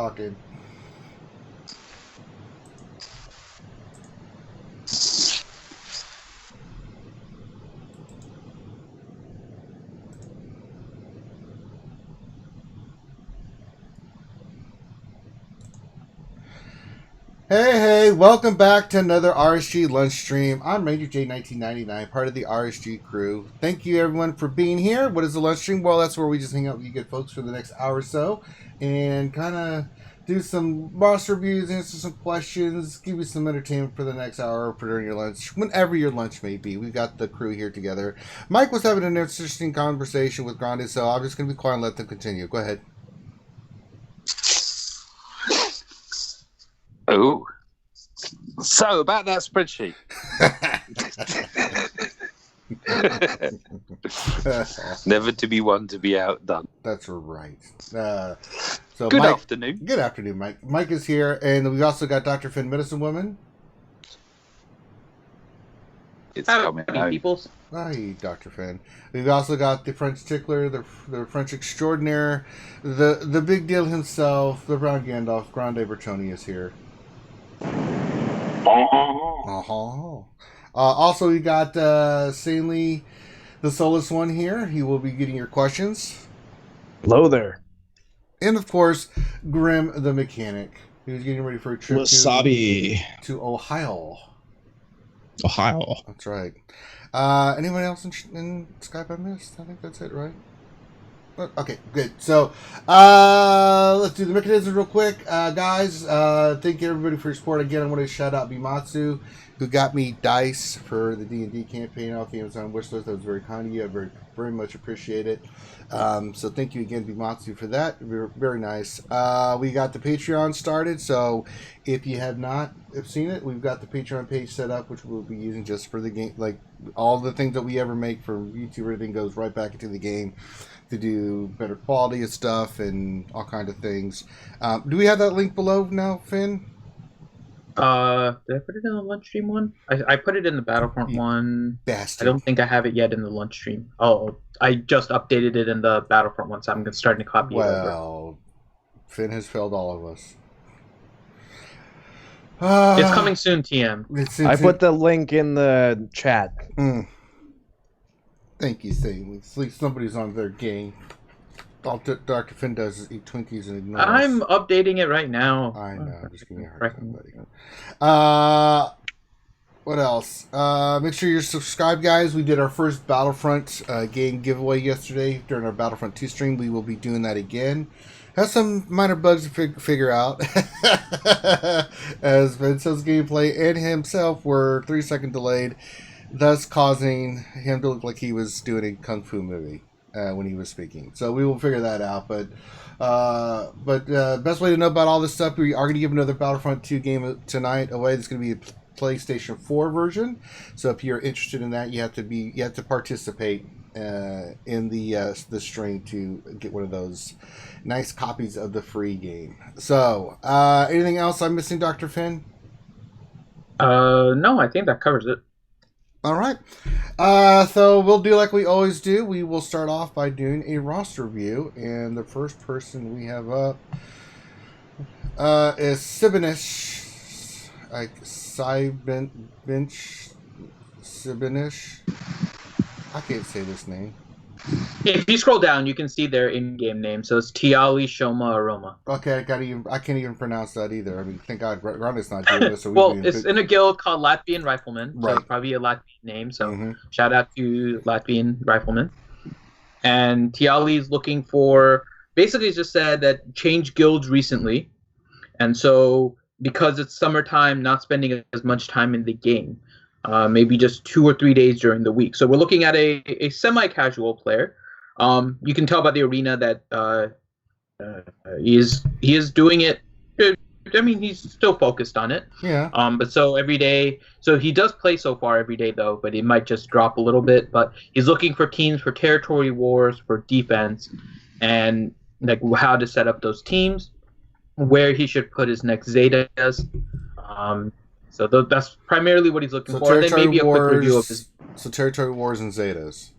talking. Hey, welcome back to another RSG Lunch Stream. I'm Ranger J1999, part of the RSG crew. Thank you, everyone, for being here. What is the Lunch Stream? Well, that's where we just hang out with you good folks for the next hour or so and kind of do some boss reviews, answer some questions, give you some entertainment for the next hour for during your lunch, whenever your lunch may be. We've got the crew here together. Mike was having an interesting conversation with Grande, so I'm just going to be quiet and let them continue. Go ahead. Oh, so about that spreadsheet. Never to be one to be outdone. That's right. So good Mike, afternoon. Good afternoon, Mike. Mike is here, and we've also got Dr. Finn, Medicine Woman. It's coming home. Peoples. Hi, Dr. Finn. We've also got the French tickler, the French extraordinaire, the big deal himself, the Brown Gandalf, Grande Bertoni is here. Also, we got Sanely, the Soulless One here. He will be getting your questions. Hello there. And, of course, Grim, the mechanic. He was getting ready for a trip to Ohio. Ohio. That's right. Anyone else in Skype I missed? I think that's it, right? Okay, good. So, let's do the mechanisms real quick. Guys, thank you everybody for your support. Again, I want to shout out Bimatsu, who got me dice for the D&D campaign off the Amazon wish list. That was very kind of you. I very, very much appreciate it. So thank you again, Bimatsu, for that. Very nice. We got the Patreon started, so if you have not seen it, we've got the Patreon page set up, which we'll be using just for the game. Like, all the things that we ever make for YouTube, everything goes right back into the game to do better quality of stuff and all kinds of things. Do we have that link below now, Finn? Did I put it in the lunch stream one? I put it in the Battlefront one. Bastard. I don't think I have it yet in the lunch stream. Oh, I just updated it in the Battlefront one, so I'm starting to copy it over. Well, Finn has failed all of us. It's coming soon, TM. I put the link in the chat. Thank you, Sam. At least somebody's on their game. All Dr. Finn does is eat Twinkies and ignore us. I'm updating it right now. I know. I'm just giving you a hard time, buddy. What else? Make sure you're subscribed, guys. We did our first Battlefront game giveaway yesterday during our Battlefront 2 stream. We will be doing that again. Has some minor bugs to figure out, as Vince's gameplay and himself were 3-second delayed, thus causing him to look like he was doing a kung fu movie when he was speaking. So we will figure that out. But best way to know about all this stuff, we are going to give another Battlefront 2 game tonight away. It's going to be a PlayStation 4 version. So if you're interested in that, you have to participate in the stream to get one of those nice copies of the free game. So anything else I'm missing, Dr. Finn? No, I think that covers it. All right. So we'll do like we always do. We will start off by doing a roster review, and the first person we have up is Sibinish, like Sibinish. I can't say this name. If you scroll down, you can see their in-game name. So it's Tiali Shoma Aroma. Okay, I can't even pronounce that either. I mean, thank God Ronda's not doing this. So well, it's in a guild called Latvian Riflemen. Right. So it's probably a Latvian name. So shout out to Latvian Riflemen. And Tiali is looking for, basically just said that changed guilds recently. And so because it's summertime, not spending as much time in the game. Maybe just 2 or 3 days during the week. So we're looking at a semi-casual player. You can tell by the arena that he is doing it. I mean, he's still focused on it. Yeah. But so every day, so he does play so far every day though, but it might just drop a little bit. But he's looking for teams for territory wars, for defense, and like how to set up those teams, where he should put his next Zetas. So that's primarily what he's looking for. Then maybe a quick review of his. So Territory Wars and Zetas.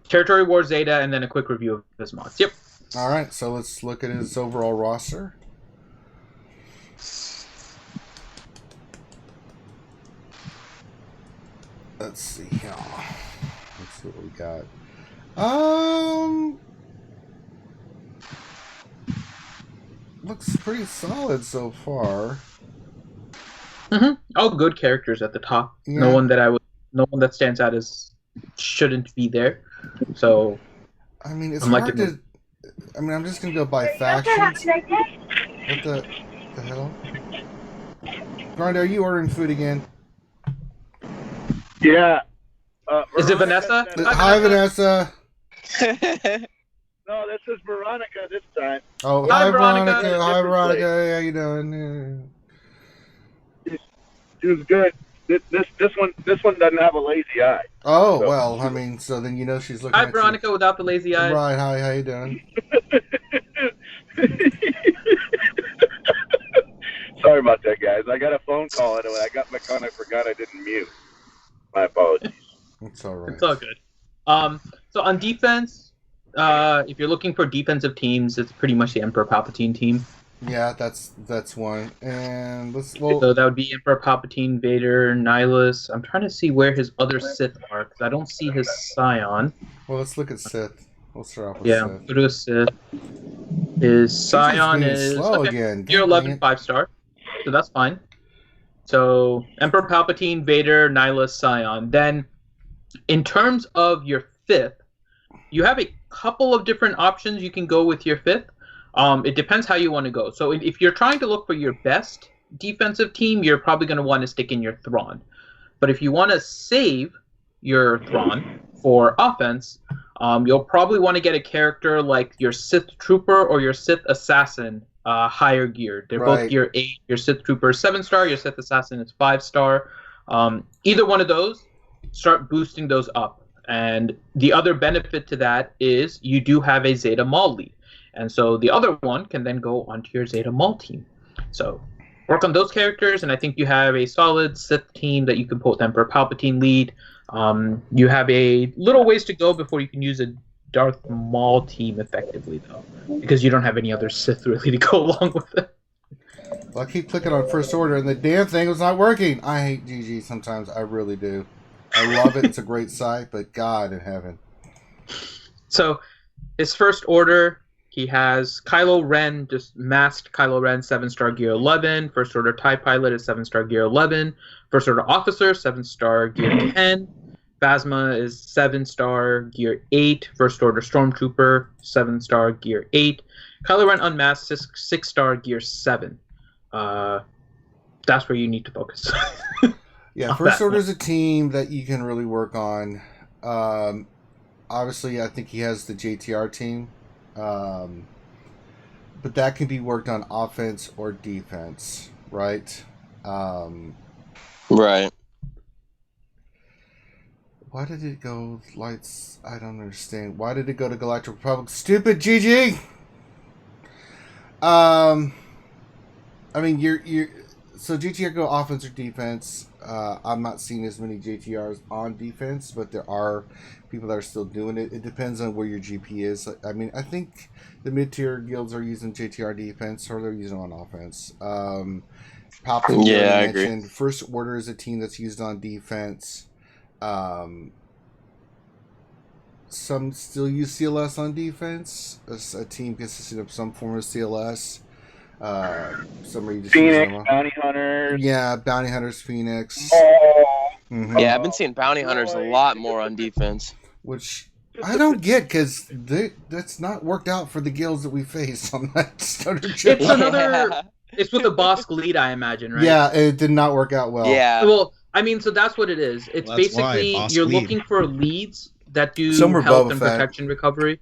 Territory Wars Zeta, and then a quick review of his mods. Yep. All right, so let's look at his overall roster. Let's see here. Let's see what we got. Looks pretty solid so far. All good characters at the top. Yeah. No one that stands out as shouldn't be there. So I mean, it's I'm hard to. I mean, I'm just gonna go by factions. What the hell? Grinder, are you ordering food again? Yeah. is it Vanessa? Hi, Vanessa. No, this is Veronica this time. Oh, Hi, hi, Veronica. Veronica. Hi, Veronica. How you doing? She was good. This one doesn't have a lazy eye. Oh, So- well, I mean, so then you know she's looking Hi, at Veronica, without the lazy you. eye. Right, hi, how you doing? Sorry about that, guys. I got a phone call, and when I got my phone, I forgot I didn't mute. My apologies. It's all right. It's all good. So on defense, if you're looking for defensive teams, it's pretty much the Emperor Palpatine team. Yeah, that's one. And So that would be Emperor Palpatine, Vader, Nihilus. I'm trying to see where his other Sith are, because I don't see his Scion. well, let's look at Sith. We'll start off with Yeah, Sith. go to a Sith. His Scion being is slow again. Year God 11 dang it. 5-star, so that's fine. So Emperor Palpatine, Vader, Nihilus, Scion. Then, in terms of your fifth, you have a couple of different options you can go with your fifth. It depends how you want to go. So if you're trying to look for your best defensive team, you're probably going to want to stick in your Thrawn. But if you want to save your Thrawn for offense, you'll probably want to get a character like your Sith Trooper or your Sith Assassin, higher geared. They're Right. both gear 8. Your Sith Trooper is 7-star, your Sith Assassin is 5-star. Either one of those, start boosting those up. And the other benefit to that is you do have a Zeta Maul lead. And so the other one can then go onto your Zeta Maul team. So work on those characters, and I think you have a solid Sith team that you can put with Emperor Palpatine lead. You have a little ways to go before you can use a Darth Maul team effectively, though, because you don't have any other Sith really to go along with it. Well, I keep clicking on First Order, and the damn thing was not working. I hate GG sometimes. I really do. I love it. It's a great site, but God in heaven. So his First Order, he has Kylo Ren, just masked Kylo Ren, 7-star gear 11. First Order TIE Pilot is 7-star gear 11. First Order Officer, 7-star gear 10. Phasma is 7-star gear 8. First Order Stormtrooper, 7-star gear 8. Kylo Ren unmasked, 6-star gear 7. That's where you need to focus. Yeah, First Order is a team that you can really work on. Obviously, I think he has the JTR team. But that can be worked on offense or defense, right? Right. Why did it go lights? I don't understand. Why did it go to Galactic Republic? Stupid GG! I mean, you're so JTR go offense or defense. I'm not seeing as many JTRs on defense, but there are people that are still doing it. It depends on where your GP is. I mean, I think the mid-tier guilds are using JTR defense, or they're using it on offense. Palpatine, Yeah, I mentioned. First Order is a team that's used on defense. Some still use CLS on defense. A team consisting of some form of CLS. Some are just Phoenix, using them. Bounty Hunters. Yeah, Bounty Hunters, Phoenix. Oh, Mhm. Yeah, I've been seeing bounty hunters a lot more on defense. Which I don't get, because that's not worked out for the guilds that we faced on that starter chip. It's another. It's with the Bosk lead, I imagine, right? Yeah, it did not work out well. Yeah. Well, I mean, so that's what it is. It's Well, that's basically why, Bosk you're lead. looking for leads that do Some were health Boba and Fett. protection recovery.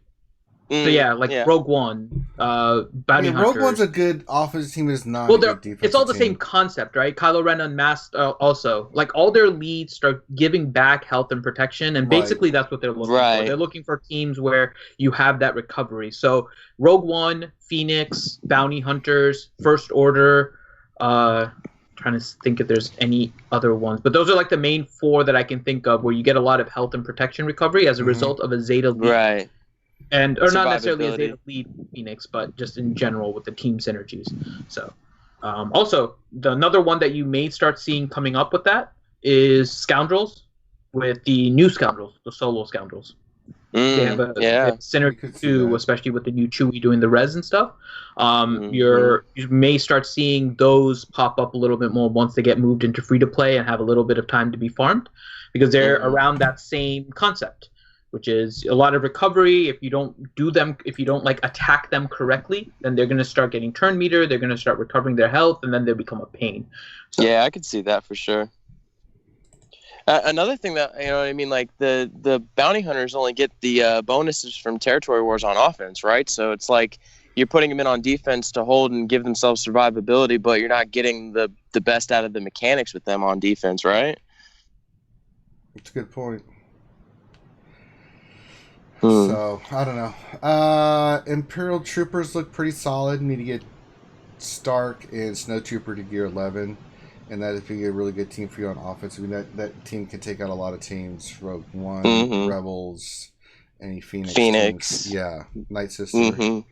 Mm, So yeah, like yeah. Rogue One, I Bounty mean, Rogue Hunter. One's a good offensive team, but it's not Well, a they're- good defensive it's all the team. same concept, right? Kylo Ren unmasked also. Like, all their leads start giving back health and protection, and Right. basically that's what they're looking Right. for. They're looking for teams where you have that recovery. So Rogue One, Phoenix, Bounty Hunters, First Order, trying to think if there's any other ones. But those are like the main 4 that I can think of where you get a lot of health and protection recovery as a Mhm. result of a Zeta lead. Right. Or not necessarily a Survivability. Zeta lead Phoenix, but just in general with the team synergies. So, also another one that you may start seeing coming up with that is Scoundrels. with the new scoundrels, the solo scoundrels. They have a synergy too, especially with the new Chewie doing the res and stuff. You may start seeing those pop up a little bit more once they get moved into free to play and have a little bit of time to be farmed, because they're around that same concept, which is a lot of recovery. If you don't like attack them correctly, then they're going to start getting turn meter. They're going to start recovering their health, and then they become a pain. So, yeah, I could see that for sure. Another thing that, you know what I mean, like the bounty hunters only get the bonuses from territory wars on offense, right? So it's like you're putting them in on defense to hold and give themselves survivability, but you're not getting the best out of the mechanics with them on defense, right? That's a good point. So, I don't know. Imperial Troopers look pretty solid. Need to get Stark and Snowtrooper to gear 11. And that would be a really good team for you on offense. I mean, that team can take out a lot of teams. Rogue One, Rebels, any Phoenix. Teams. Yeah, Night Sister.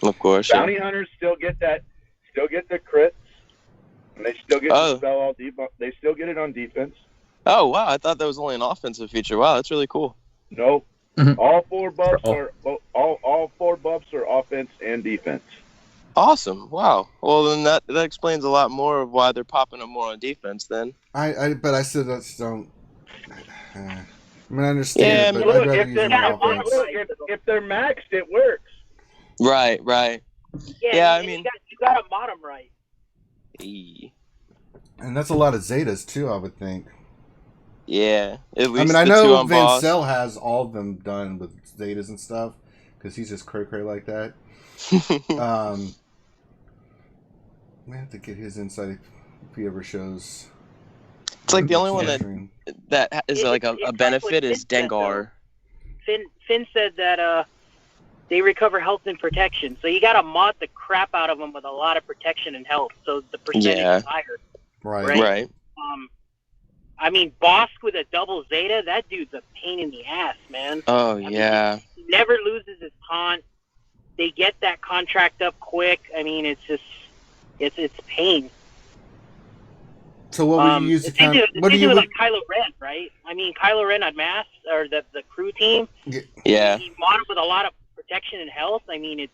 Of course. Bounty hunters still get the crits, and they still get to spell all they still get it on defense. Oh wow! I thought that was only an offensive feature. Wow, that's really cool. Nope. All four buffs are offense and defense. Awesome! Wow. Well, then that explains a lot more of why they're popping up more on defense. Then. But I still don't. I mean, I understand, but I'd rather use them on offense. If they're maxed, it works. Right. Yeah, I mean, you got to mod them right. And that's a lot of Zetas too, I would think. Yeah, at least. I mean, I know Vancell has all of them done with Zetas and stuff because he's just cray like that. We have to get his insight if he ever shows. It's like the only one that is like a benefit is Dengar. Finn said that they recover health and protection, so you got to mod the crap out of them with a lot of protection and health, so the percentage is higher. Right. I mean, Bosk with a double Zeta, that dude's a pain in the ass, man. Oh, I mean, he never loses his taunt. They get that contract up quick. I mean, it's just, it's pain. So what would you use? What do you do like Kylo Ren, right? I mean, Kylo Ren on Mass, or the crew team. Yeah. He modded with a lot of protection and health. I mean, it's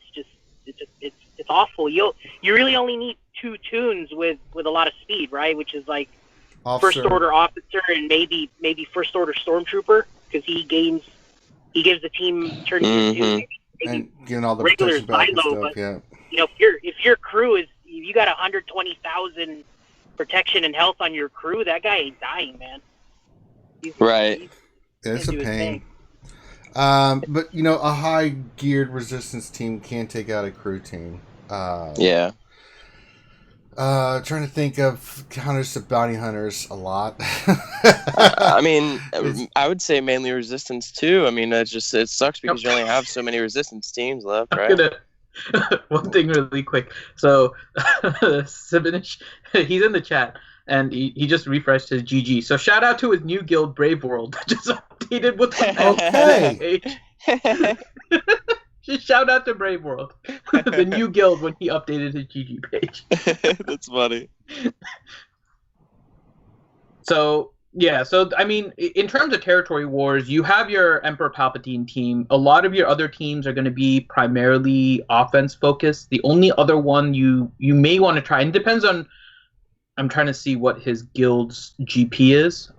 awful. You really only need 2 tunes with a lot of speed, right? Which is like First Order Officer and maybe First Order Stormtrooper, because he gives the team turn and getting all the regular back and silo. stuff, But yeah. you know, if your crew is, you got 120,000 protection and health on your crew, that guy ain't dying, man. It's a pain. But you know, a high geared resistance team can take out a crew team. Trying to think of hunters to bounty hunters a lot. I mean, I would say mainly resistance too. I mean, it sucks because you only have so many resistance teams left, right? One thing really quick. So, Sibinish, he's in the chat, and he just refreshed his GG. So shout out to his new guild, Brave World, that just updated with the page. Just shout out to Brave World, the new guild, when he updated his GG page. That's funny. So I mean, in terms of territory wars, you have your Emperor Palpatine team. A lot of your other teams are going to be primarily offense focused. The only other one you may want to try, and it depends on. I'm trying to see what his guild's GP is.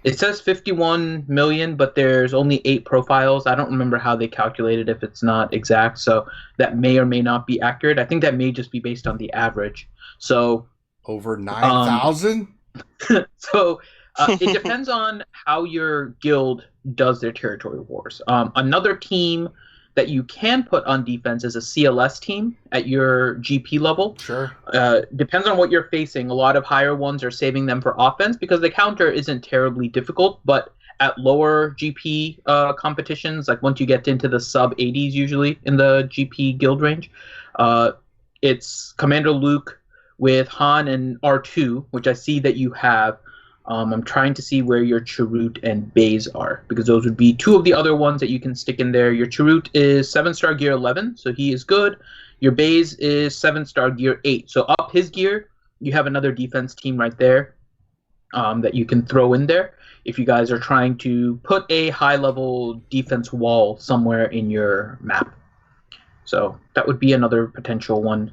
It says 51 million, but there's only 8 profiles. I don't remember how they calculated if it's not exact, so that may or may not be accurate. I think that may just be based on the average. So over 9,000. So it depends on how your guild does their territory wars. Another team that you can put on defense is a CLS team at your GP level. Sure. Depends on what you're facing. A lot of higher ones are saving them for offense because the counter isn't terribly difficult, but at lower GP competitions, like once you get into the sub 80s usually in the GP guild range, it's Commander Luke with Han and R2, which I see that you have. I'm trying to see where your Chirrut and Baze are, because those would be 2 of the other ones that you can stick in there. Your Chirrut is 7-star gear 11, so he is good. Your Baze is 7-star gear 8, so up his gear, you have another defense team right there. that you can throw in there if you guys are trying to put a high-level defense wall somewhere in your map. So that would be another potential one.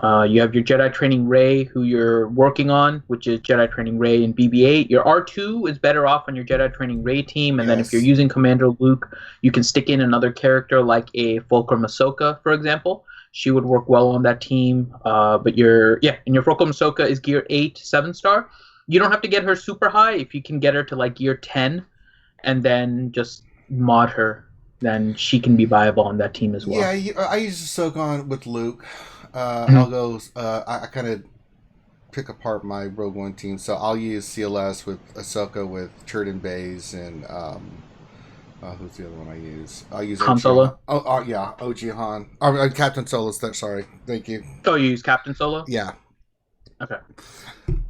You have your Jedi Training Ray, who you're working on, which is Jedi Training Ray and BB-8. Your R2 is better off on your Jedi Training Ray team, and then if you're using Commander Luke, you can stick in another character like a Fulcrum Ahsoka, for example. She would work well on that team. And your Fulcrum Ahsoka is Gear 8, 7-star. You don't have to get her super high. If you can get her to like Gear 10, and then just mod her, then she can be viable on that team as well. Yeah, I use Ahsoka on with Luke. I'll go. I kind of pick apart my Rogue One team, so I'll use CLS with Ahsoka with Turton Bays and who's the other one I use? I'll use Han Solo. Yeah, OG Han. Captain Solo. Sorry, thank you. Oh, you use Captain Solo? Yeah. Okay.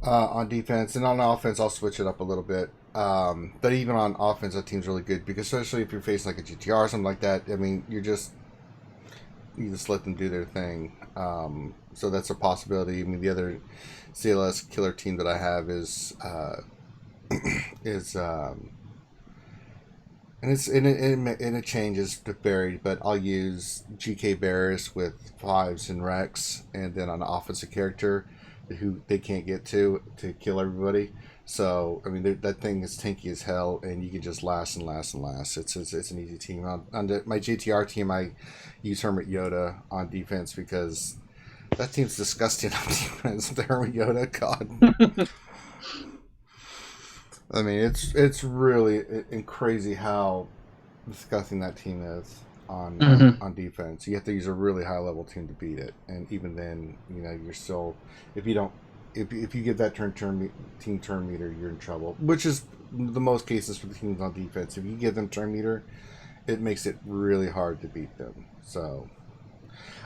On defense and on offense, I'll switch it up a little bit. But even on offense, that team's really good because especially if you're facing like a GTR or something like that. I mean, you just let them do their thing. So that's a possibility. I mean, the other CLS killer team that I have is and it changes to vary, but I'll use GK Barris with 5s and Rex, and then on an offensive character who they can't get to kill everybody. So I mean, that thing is tanky as hell, and you can just last and last and last. It's an easy team. On my GTR team, I use Hermit Yoda on defense because that team's disgusting on defense. The Hermit Yoda, God. I mean, it's really crazy how disgusting that team is on defense. You have to use a really high level team to beat it, and even then, you're still if you give that team turn meter, you're in trouble. Which is the most cases for the teams on defense. If you give them turn meter, it makes it really hard to beat them. So,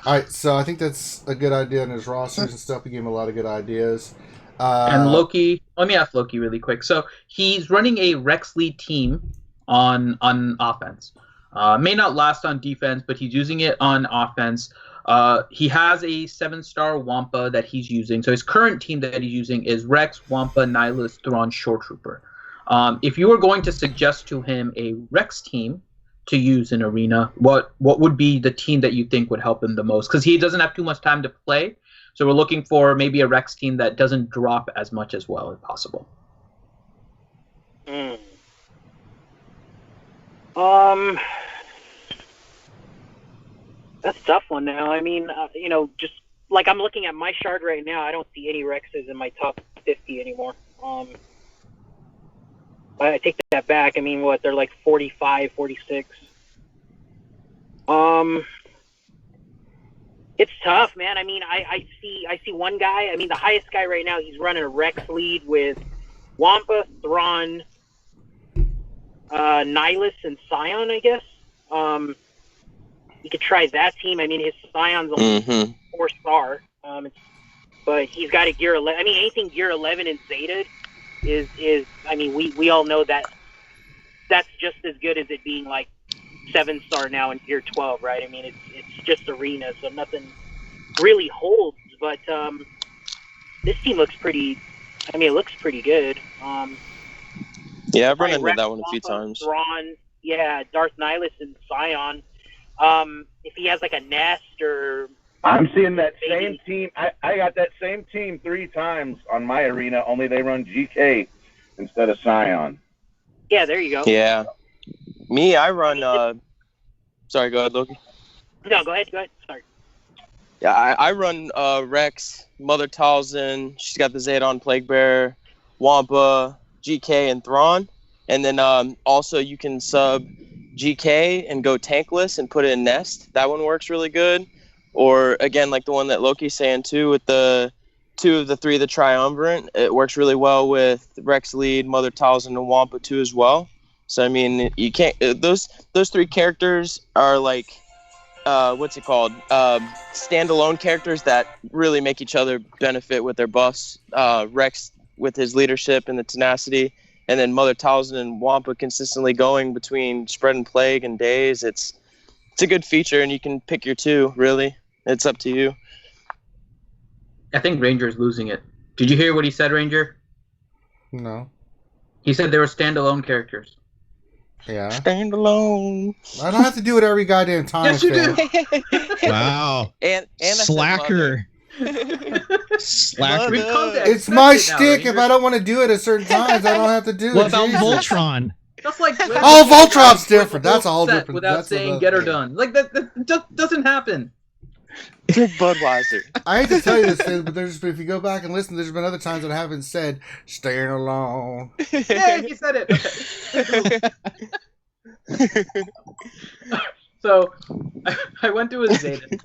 all right. So I think that's a good idea in his rosters and stuff. We gave him a lot of good ideas. And Loki, let me ask Loki really quick. So he's running a Rex lead team on offense. May not last on defense, but he's using it on offense. He has a 7-star Wampa that he's using. So his current team that he's using is Rex, Wampa, Nihilus, Thrawn, Shore Trooper. If you were going to suggest to him a Rex team to use in Arena, what would be the team that you think would help him the most? Because he doesn't have too much time to play. So we're looking for maybe a Rex team that doesn't drop as much as well as possible. That's a tough one now. I mean, just like I'm looking at my shard right now, I don't see any Rexes in my top 50 anymore. I take that back. I mean, they're like 45, 46. It's tough, man. I mean, I see one guy. I mean, the highest guy right now, he's running a Rex lead with Wampa, Thrawn, Nihilus, and Scion, I guess. You could try that team. I mean, his Scion's only 4-star. But he's got a Gear 11. I mean, anything Gear 11 and Zeta is I mean, we all know that that's just as good as it being like 7-star now in Gear 12, right? I mean, it's just Arena, so nothing really holds. But this team looks pretty. I mean, it looks pretty good. Yeah, I've run into that one a few times. Thrawn, Darth Nihilus and Scion. If he has like a Nest or. I'm seeing that same team. I got that same team 3 times on my Arena. Only they run GK instead of Scion. Yeah, there you go. Yeah. Me, I run. Sorry, go ahead, Loki. No, go ahead. Sorry. Yeah, I run Rex, Mother Talzin. She's got the Zeta on Plague Bearer, Wampa, GK, and Thrawn. And then also you can sub GK and go tankless and put it in Nest. That one works really good. Or again, like the one that Loki's saying too, with the 2 of the 3 of the Triumvirate, it works really well with Rex lead, Mother Talzin, and Wampa too as well. So I mean, you can't. Those 3 characters are like, what's it called? Standalone characters that really make each other benefit with their buffs. Rex with his leadership and the tenacity, and then Mother Talzin and Wampa consistently going between spread and plague and days. It's a good feature, and you can pick your 2. Really, it's up to you. I think Ranger's losing it. Did you hear what he said, Ranger? No. He said they were standalone characters. Yeah. Standalone. I don't have to do it every goddamn time. Yes, you do. Wow. And Slacker. Slacker. We've come to It's my expect it now, shtick. If I don't want to do it at certain times, I don't have to do it. What about Jesus. Voltron? That's like Oh, Voltron's different. That's a whole set different. Without that's saying another "get her thing. done," like that just doesn't happen. Drink Budweiser. I hate to tell you this, Finn, but if you go back and listen, there's been other times that I haven't said "staying alone." Yeah, he said it. Okay. So I went to his Zeta.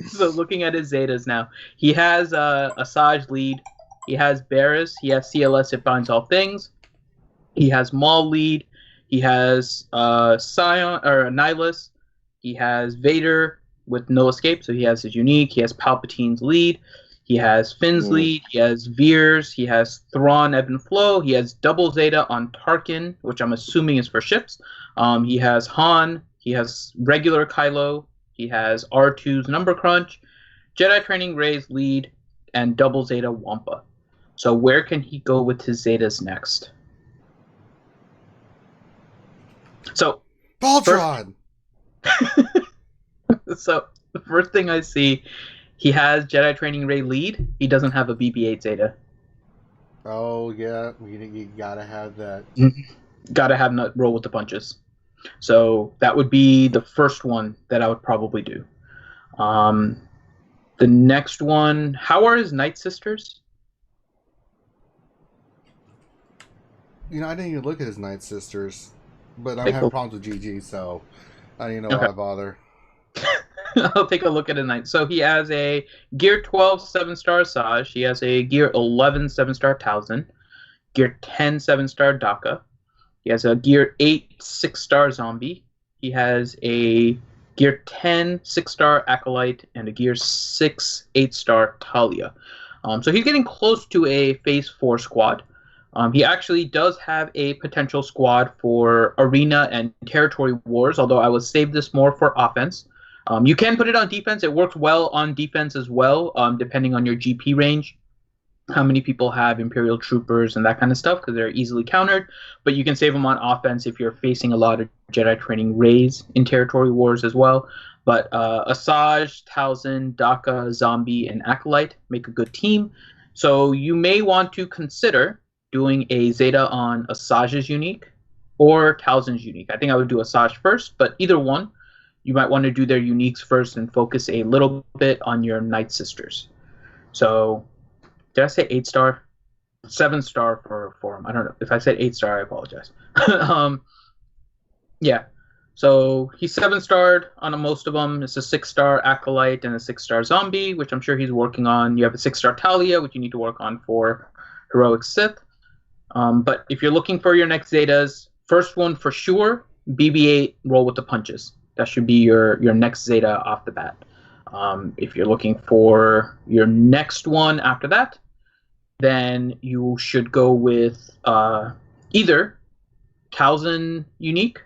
So looking at his Zetas now, he has a Saj lead. He has Barris. He has CLS. It binds all things. He has Maul lead. He has Scion or Nihilus. He has Vader with no escape, so he has his unique. He has Palpatine's lead. He has Finn's lead. He has Veers. He has Thrawn, Ebb and Flow. He has double Zeta on Tarkin, which I'm assuming is for ships. He has Han. He has regular Kylo. He has R2's Number Crunch, Jedi Training Rey's lead, and double Zeta Wampa. So where can he go with his Zetas next? So Voltron. So the first thing I see, he has Jedi Training Rey lead. He doesn't have a BB-8 Zeta. Oh yeah, you gotta have that. Gotta have not roll with the punches. So that would be the first one that I would probably do. The next one, how are his Night Sisters? You know, I didn't even look at his Night Sisters, but I'm Take having a- problems with GG, so I don't even know why I bother. I'll take a look at a night. So he has a Gear 12 7-star Saj. He has a Gear 11 7-star Towson. Gear 10 7-star Daka. He has a Gear 8 6-star Zombie. He has a Gear 10 6-star Acolyte and a Gear 6 8-star Talia. So he's getting close to a Phase 4 squad. He actually does have a potential squad for Arena and Territory Wars, although I would save this more for offense. You can put it on defense. It works well on defense as well, depending on your GP range, how many people have Imperial Troopers and that kind of stuff, because they're easily countered. But you can save them on offense if you're facing a lot of Jedi Training Reys in Territory Wars as well. But Asajj, Towson, Daka, Zombie, and Acolyte make a good team. So you may want to consider doing a Zeta on Asajj's unique or Towson's unique. I think I would do Asajj first, but either one. You might want to do their uniques first and focus a little bit on your Night Sisters. So, did I say 8-star? 7-star for him. I don't know. If I said 8-star, I apologize. Yeah. So, he's 7-starred on most of them. It's a 6-star Acolyte and a 6-star Zombie, which I'm sure he's working on. You have a 6-star Talia, which you need to work on for Heroic Sith. But if you're looking for your next Zetas, first one for sure, BB-8, roll with the punches. That should be your next Zeta off the bat. If you're looking for your next one after that, then you should go with either Towson unique,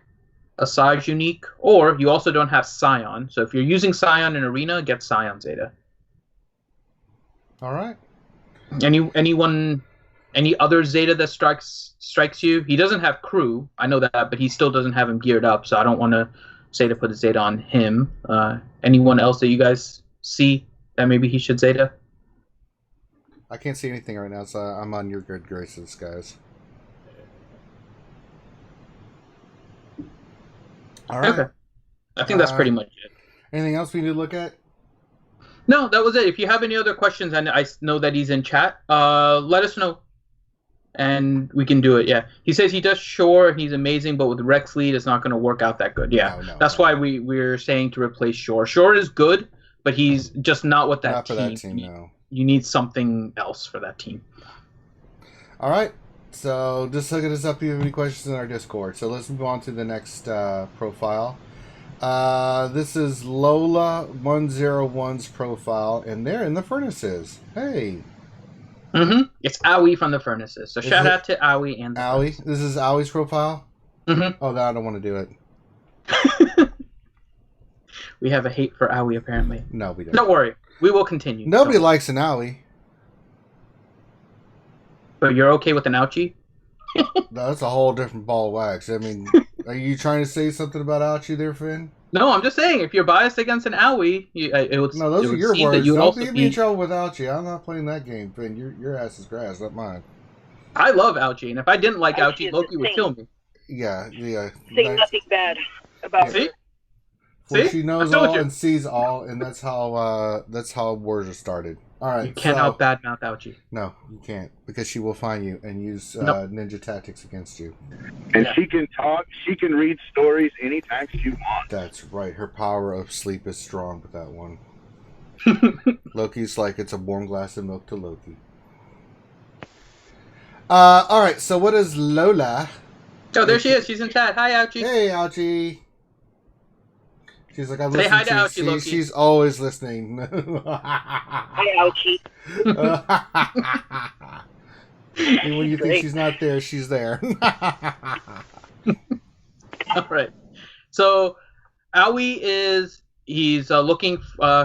Asajj unique, or you also don't have Scion. So if you're using Scion in Arena, get Scion Zeta. All right. Any other Zeta that strikes you? He doesn't have crew, I know that, but he still doesn't have him geared up, so I don't want to say to put a Zeta on him. Anyone else that you guys see that maybe he should Zeta? I can't see anything right now, so I'm on your good graces, guys. All right. Okay. I think that's pretty much it. Anything else we need to look at? No, that was it. If you have any other questions, and I know that he's in chat, let us know. And we can do it, yeah. He says he does Shore, he's amazing, but with Rex lead, it's not going to work out that good. Yeah, that's why we're saying to replace Shore. Shore is good, but he's just not what that Not for team. that team, no. You need something else for that team. All right. So just look us up if you have any questions in our Discord. So let's move on to the next profile. This is Lola 101's profile, and they're in the furnaces. Hey. It's Aoi from the Furnaces. So shout out to Aoi and the Aoi. Furnaces. This is Aoi's profile? Oh, no, I don't want to do it. We have a hate for Aoi, apparently. No, we don't. Don't worry. We will continue. Nobody likes an Aoi. But you're okay with an ouchie? No, that's a whole different ball of wax. I mean, are you trying to say something about Ouchie there, Finn? No, I'm just saying, if you're biased against an Owie, No, those are your words. Don't Don't get me in trouble with Ouchie. I'm not playing that game, Finn. Your ass is grass, not mine. I love Ouchie, and if I didn't like Ouchie, Loki would kill me. Yeah. Say nothing bad about her. For she knows all and sees all, and that's how wars are started. All right. You cannot badmouth Ouchie. No, you can't, because she will find you and use ninja tactics against you. And she can talk. She can read stories anytime she wants. That's right. Her power of sleep is strong with that one. Loki's like it's a warm glass of milk to Loki. All right. So what is Lola? Oh, there she is. She's in chat. Hi, Ouchie. Hey, Ouchie. She's like, I'm Say hi listening to Ouchie, Loki. She's always listening. Hi, Ouchie. And when you think she's not there, she's there. All right. So, Owie he's looking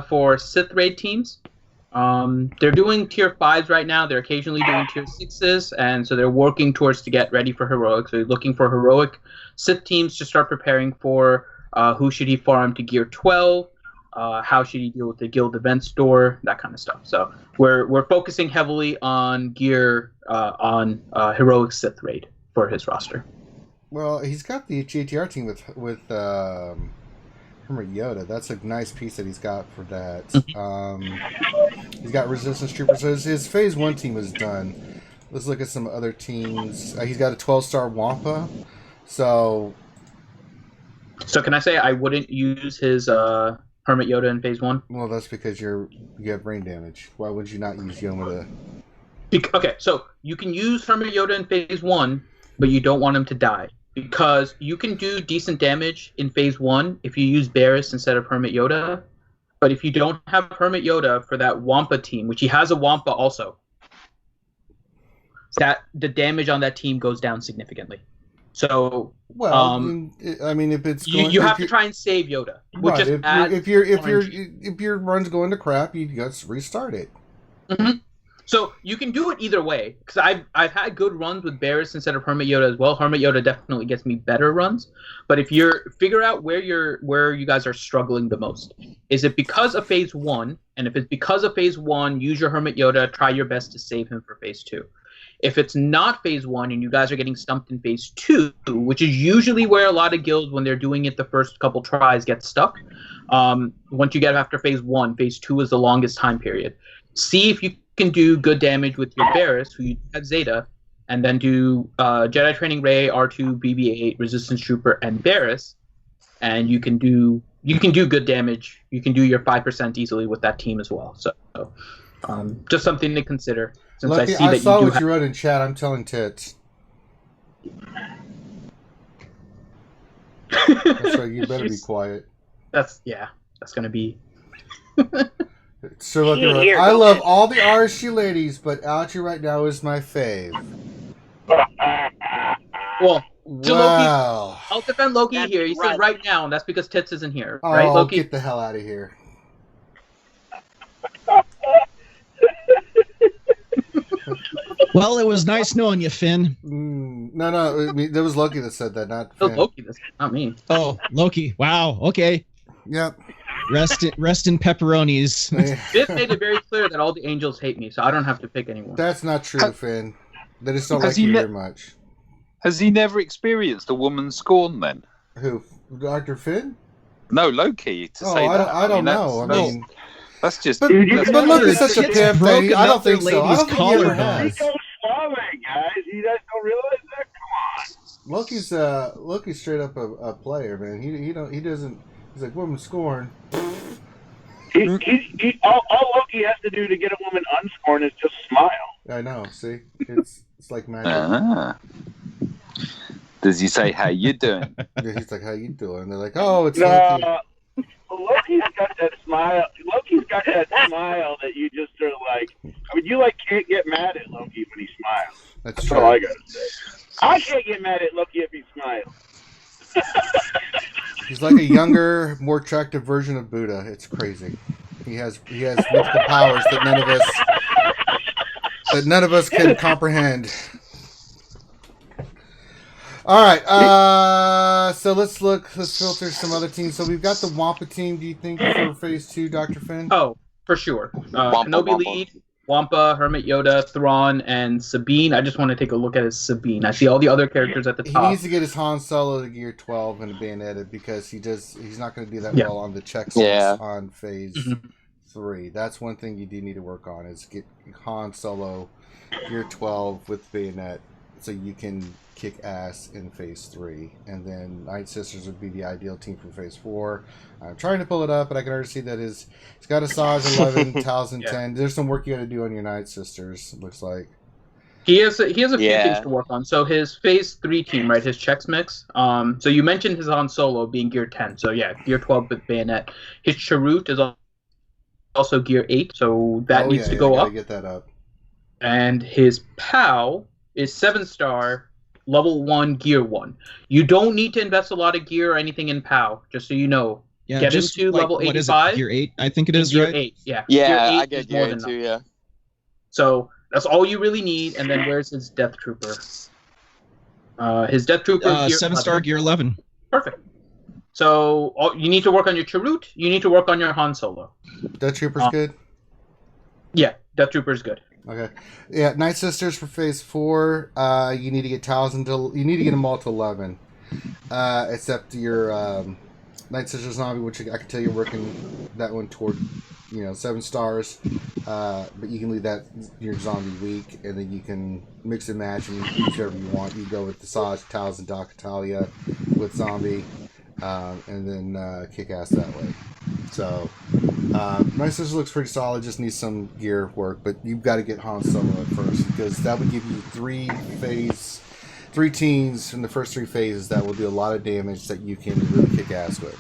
for Sith raid teams. They're doing tier 5s right now. They're occasionally doing tier 6s, and so they're working towards to get ready for heroic. So he's looking for heroic Sith teams to start preparing for. Who should he farm to gear 12? How should he deal with the guild event store? That kind of stuff. So we're focusing heavily on gear on heroic Sith raid for his roster. Well, he's got the GTR team with Hermit Yoda. That's a nice piece that he's got for that. He's got Resistance Troopers. So his Phase 1 team is done. Let's look at some other teams. He's got a 12-star Wampa. So can I say I wouldn't use his Hermit Yoda in Phase 1? Well, that's because you have brain damage. Why would you not use Yoda? Okay, so you can use Hermit Yoda in Phase 1, but you don't want him to die. Because you can do decent damage in Phase 1 if you use Barris instead of Hermit Yoda. But if you don't have Hermit Yoda for that Wampa team, which he has a Wampa also, that the damage on that team goes down significantly. So, well, I mean, if it's going, you have to try and save Yoda. Right. If your run's going to crap, you just restart it. Mm-hmm. So you can do it either way. Because I've had good runs with Barris instead of Hermit Yoda as well. Hermit Yoda definitely gets me better runs. But if figure out where you guys are struggling the most. Is it because of Phase 1? And if it's because of Phase 1, use your Hermit Yoda. Try your best to save him for Phase 2. If it's not Phase 1 and you guys are getting stumped in Phase 2, which is usually where a lot of guilds, when they're doing it the first couple tries, get stuck. Once you get after Phase 1, Phase 2 is the longest time period. See if you can do good damage with your Barris, who you have Zeta, and then do Jedi Training Ray, R2, BB-8, Resistance Trooper, and Barris, and you can do good damage. You can do your 5% easily with that team as well. So just something to consider. Since Lucky, I saw what you wrote in chat. I'm telling tits. That's right. You better be quiet. That's gonna be. So look, I love all the RSG ladies, but Ouchie right now is my fave. Well, wow. I'll defend Loki here. He said right now, and that's because Tits isn't here, right, Oh, Loki? get the hell out of here. Well, it was nice knowing you, Finn. No, I mean, that was Loki that said that, not Finn. Loki, not me. Oh, Loki. Wow. Okay. Yep. Rest in pepperonis. This made it very clear that all the angels hate me, so I don't have to pick anyone. That's not true, Finn. They just don't like you very much. Has he never experienced a woman's scorn then? Who? Dr. Finn? No, Loki. I don't know. I mean, that's just. But Loki's such a pimp that I don't think so. I don't think he ever has. He goes swallowing, guys. You guys don't realize that? Come on. Loki's straight up a player, man. He doesn't. He's like, woman scorn. All Loki has to do to get a woman unscorned is just smile. I know. See, it's like magic. Does he say how you doing? Yeah, he's like, how you doing? And they're like, oh, it's no. Loki. Loki's got that smile. Loki's got that smile that you just sort of like. I mean, you can't get mad at Loki when he smiles. That's true. all I gotta say. I can't get mad at Loki if he smiles. He's like a younger, more attractive version of Buddha. It's crazy. He has mythical powers that none of us can comprehend. All right. So let's filter some other teams. So we've got the Wampa team. Do you think for Phase 2, Dr. Finn? Oh, for sure. Kenobi lead, Wampa, Hermit Yoda, Thrawn, and Sabine. I just want to take a look at his Sabine. I see all the other characters at the top. He needs to get his Han Solo to Gear 12 and bayoneted because he's not going to do that well on the checks on Phase 3. That's one thing you do need to work on is get Han Solo Gear 12 with bayonet so you can kick ass in Phase 3. And then Night Sisters would be the ideal team for Phase 4. I'm trying to pull it up, but I can already see that he's got a Saj 11, Talzin 10. There's some work you got to do on your Night Sisters, it looks like. He has a few things to work on. So his Phase 3 team, right, his checks mix. So you mentioned his Han Solo being Gear 10. So yeah, Gear 12 with bayonet. His Chirrut is also Gear 8, so that needs to go up. Get that up. And his POW is 7-star, level 1, Gear 1. You don't need to invest a lot of gear or anything in POW, just so you know. Yeah, get into level 85. What is it, Gear 8? I think it is, Gear right? 8, yeah. Yeah, Gear 8 I get Gear 8 too, yeah. So that's all you really need, and then where's his Death Trooper? His Death Trooper Gear 7-star, Gear 11. Perfect. So you need to work on your Chirrut, you need to work on your Han Solo. Death Trooper's good? Yeah, Death Trooper's good. Okay. Yeah, Night Sisters for Phase 4, you need to get Talzin you need to get them all to 11. Except your Night Sisters Zombie, which I can tell you're working that one toward 7 stars. But you can leave that your zombie weak, and then you can mix and match and use whatever you want. You go with the Saj, Talzin, Dakatalia with zombie, and then kick ass that way. So Night Sisters looks pretty solid, just needs some gear work, but you've got to get Han Solo at first, because that would give you 3 teams in the first 3 phases that will do a lot of damage that you can really kick ass with.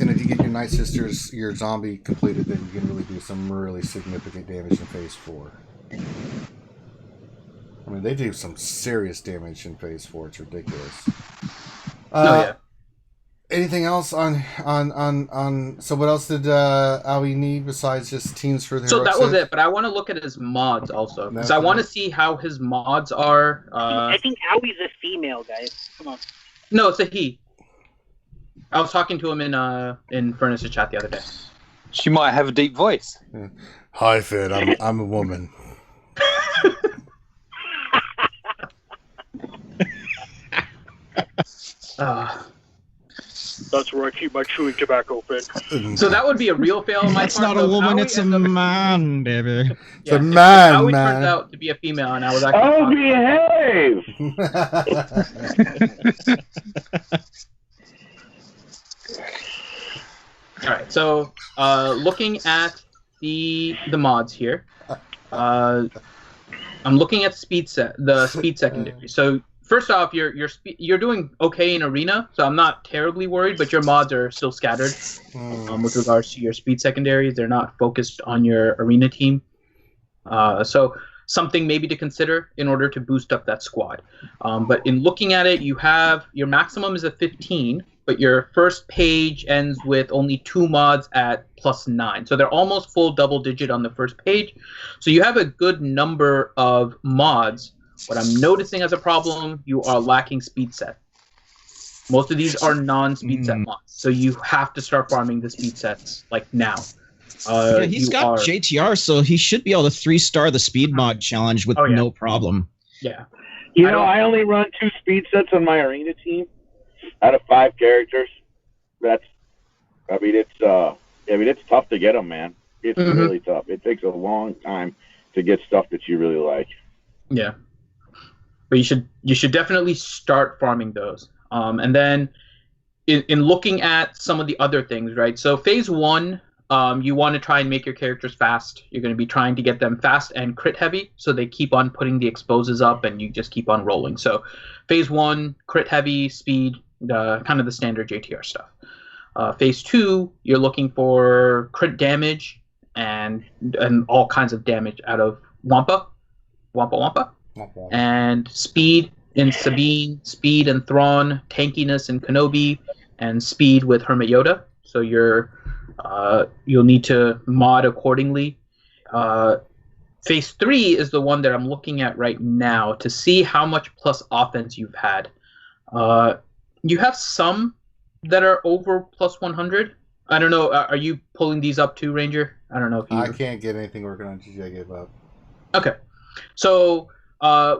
And if you get your Night Sisters, your zombie completed, then you can really do some really significant damage in Phase 4. I mean, they do some serious damage in Phase 4. It's ridiculous. Anything else on so what else did Aoi need besides just teams for the So that was it, but I want to look at his mods also, because I want to see how his mods are. I think Aoi's a female, guys. Come on. No, it's a he. I was talking to him in Furnace's chat the other day. She might have a deep voice. Yeah. Hi, Finn. I'm a woman. That's where I keep my chewing tobacco, Finn. So that would be a real fail on my part. It's not a woman, it's a man, baby. It's a man, Aoi man. turns out to be a female, and I was actually behave! All right, so looking at the mods here, I'm looking at the speed secondary. So first off, you're doing okay in arena, so I'm not terribly worried. But your mods are still scattered with regards to your speed secondaries. They're not focused on your arena team. So something maybe to consider in order to boost up that squad. But in looking at it, you have your maximum is a 15. But your first page ends with only 2 mods at +9. So they're almost full double digit on the first page. So you have a good number of mods. What I'm noticing as a problem, you are lacking speed set. Most of these are non-speed set mods. So you have to start farming the speed sets like now. Yeah, he's got JTR, so he should be able to 3-star the speed mod challenge with no problem. Yeah. I only run 2 speed sets on my arena team out of 5 characters. It's tough to get them, man. It's really tough. It takes a long time to get stuff that you really like. Yeah, but you should definitely start farming those. And then in looking at some of the other things, right? So Phase 1, you want to try and make your characters fast. You're going to be trying to get them fast and crit heavy, so they keep on putting the exposes up, and you just keep on rolling. So Phase 1, crit heavy, speed, kind of the standard JTR stuff. Phase 2, you're looking for crit damage and all kinds of damage out of Wampa, and speed in Sabine, speed and Thrawn, tankiness in Kenobi, and speed with Hermit Yoda. So you'll need to mod accordingly. Phase 3 is the one that I'm looking at right now to see how much plus offense you've had. You have some that are over plus 100. I don't know. Are you pulling these up too, Ranger? I don't know if you. I can't get anything working on GG. I gave up. Okay. So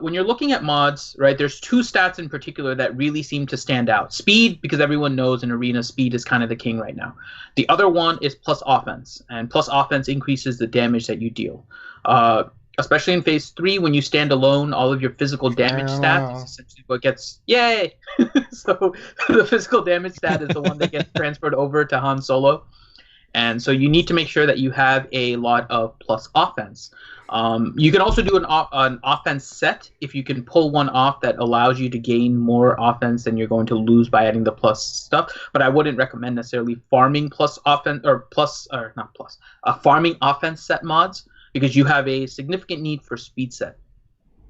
when you're looking at mods, right, there's two stats in particular that really seem to stand out. Speed, because everyone knows in Arena, speed is kind of the king right now. The other one is plus offense, and plus offense increases the damage that you deal. Especially in Phase 3, when you stand alone, all of your physical damage stats is essentially what gets... Yay! So the physical damage stat is the one that gets transferred over to Han Solo. And so you need to make sure that you have a lot of plus offense. You can also do an offense set if you can pull one off that allows you to gain more offense than you're going to lose by adding the plus stuff. But I wouldn't recommend necessarily farming plus offense farming offense set mods, because you have a significant need for speed set.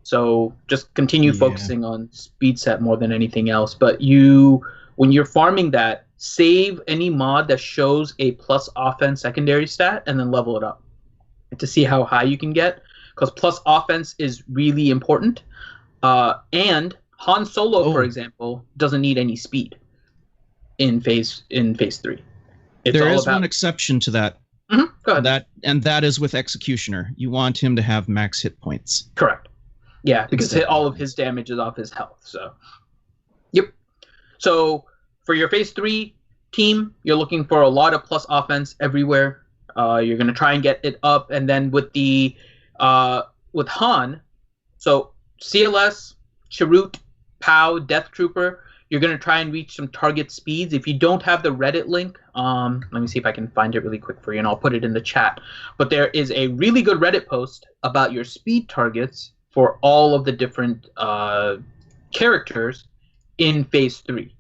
So just continue focusing on speed set more than anything else. But when you're farming that, save any mod that shows a plus offense secondary stat and then level it up to see how high you can get, because plus offense is really important. And Han Solo, for example, doesn't need any speed in phase 3. There is one exception to that. Mm-hmm. Go ahead. That is with Executioner. You want him to have max hit points. Correct. Yeah, because all of his damage is off his health. So, yep. So for your Phase 3 team, you're looking for a lot of plus offense everywhere. You're going to try and get it up, and then with with Han, so CLS, Chirrut, POW, Death Trooper, you're going to try and reach some target speeds. If you don't have the Reddit link, let me see if I can find it really quick for you, and I'll put it in the chat. But there is a really good Reddit post about your speed targets for all of the different characters in Phase 3.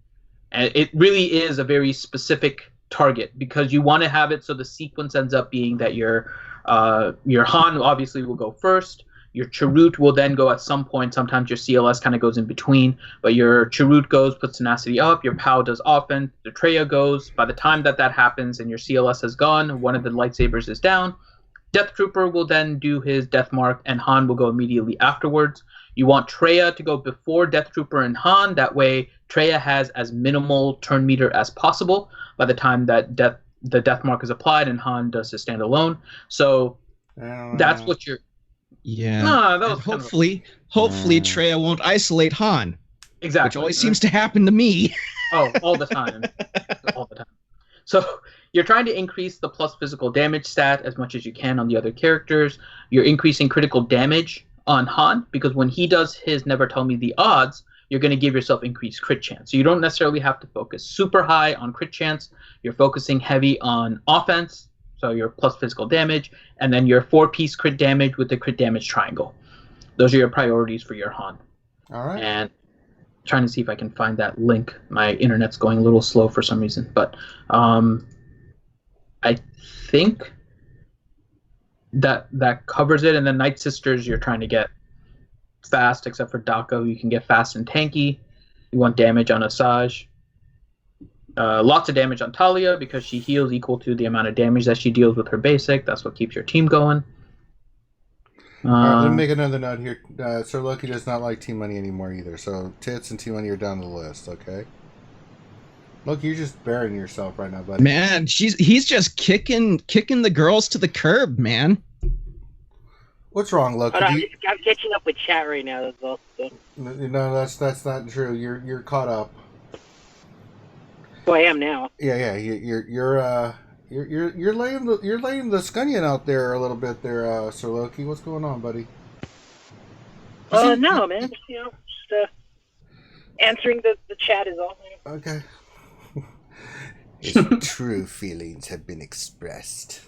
And it really is a very specific target, because you want to have it so the sequence ends up being that your Han obviously will go first. Your Chirrut will then go at some point. Sometimes your CLS kind of goes in between, but your Chirrut goes, puts tenacity up. Your POW does offense. The Traya goes. By the time that happens and your CLS has gone, one of the lightsabers is down. Death Trooper will then do his death mark, and Han will go immediately afterwards. You want Traya to go before Death Trooper and Han. That way, Traya has as minimal turn meter as possible by the time that the death mark is applied, and Han does his standalone. So that's what you're... Yeah. No, that was hopefully Traya won't isolate Han. Exactly. Which always seems to happen to me. Oh, all the time. All the time. So you're trying to increase the plus physical damage stat as much as you can on the other characters. You're increasing critical damage on Han, because when he does his Never Tell Me the Odds, you're going to give yourself increased crit chance. So you don't necessarily have to focus super high on crit chance. You're focusing heavy on offense, so your plus physical damage, and then your 4-piece crit damage with the crit damage triangle. Those are your priorities for your Han. All right. And trying to see if I can find that link. My internet's going a little slow for some reason, but I think that covers it. And then Night Sisters, you're trying to get fast, except for Dako. You can get fast and tanky. You want damage on Asajj. Lots of damage on Talia, because she heals equal to the amount of damage that she deals with her basic. That's what keeps your team going. All right, let me make another note here. Sir Loki does not like Team Money anymore either, so Tits and Team Money are down the list, okay? Loki, you're just burying yourself right now, buddy. Man, he's just kicking the girls to the curb, man. What's wrong, Loki? I'm catching up with chat right now. That's all. So. No, that's not true. You're caught up. Well, I am now. Yeah. You're laying the scunion out there a little bit there, Sir Loki. What's going on, buddy? No, man. Just answering the chat is all. Okay. His true feelings have been expressed.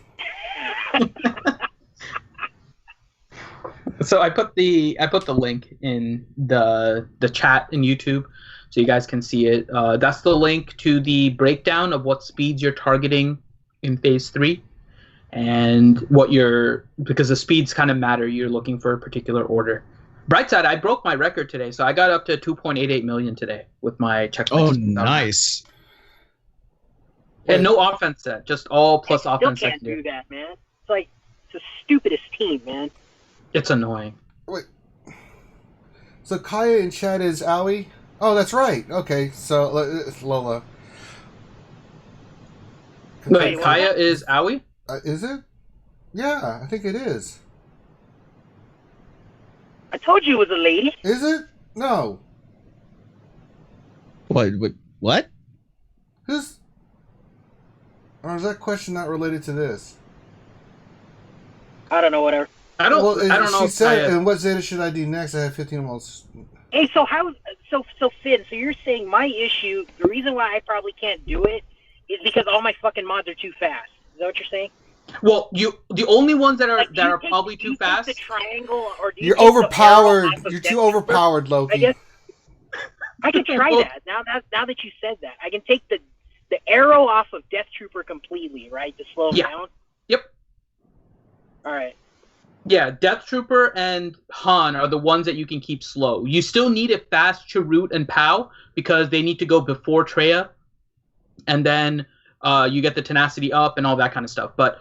So I put the link in the chat in YouTube, so you guys can see it. That's the link to the breakdown of what speeds you're targeting in Phase 3, and because the speeds kind of matter. You're looking for a particular order. Bright side, I broke my record today, so I got up to 2.88 million today with my checkpoints. Oh, nice. And no offense set, just all plus offense secondary. secondary. Do that, man. It's the stupidest team, man. It's annoying. Wait. So Kaya in chat is Owie? Oh, that's right. Okay, so it's Lola. Wait, Kaya is Owie? Is it? Yeah, I think it is. I told you it was a lady. Is it? No. What? Who's... Or is that question not related to this? I don't know, whatever. I don't know. She said, and what Zeta should I do next? I have 15 almost. Hey, so Finn, so you're saying my issue, the reason why I probably can't do it is because all my fucking mods are too fast. Is that what you're saying? Well, the only ones that are probably too fast. The triangle, or do You're overpowered. You're too overpowered, Loki. I guess I can try that. Now that you said that, I can take the arrow off of Death Trooper completely, right, to slow him down. Yep. All right. Yeah, Death Trooper and Han are the ones that you can keep slow. You still need it fast, Chirrut and Pow, because they need to go before Traya, and then you get the tenacity up and all that kind of stuff. But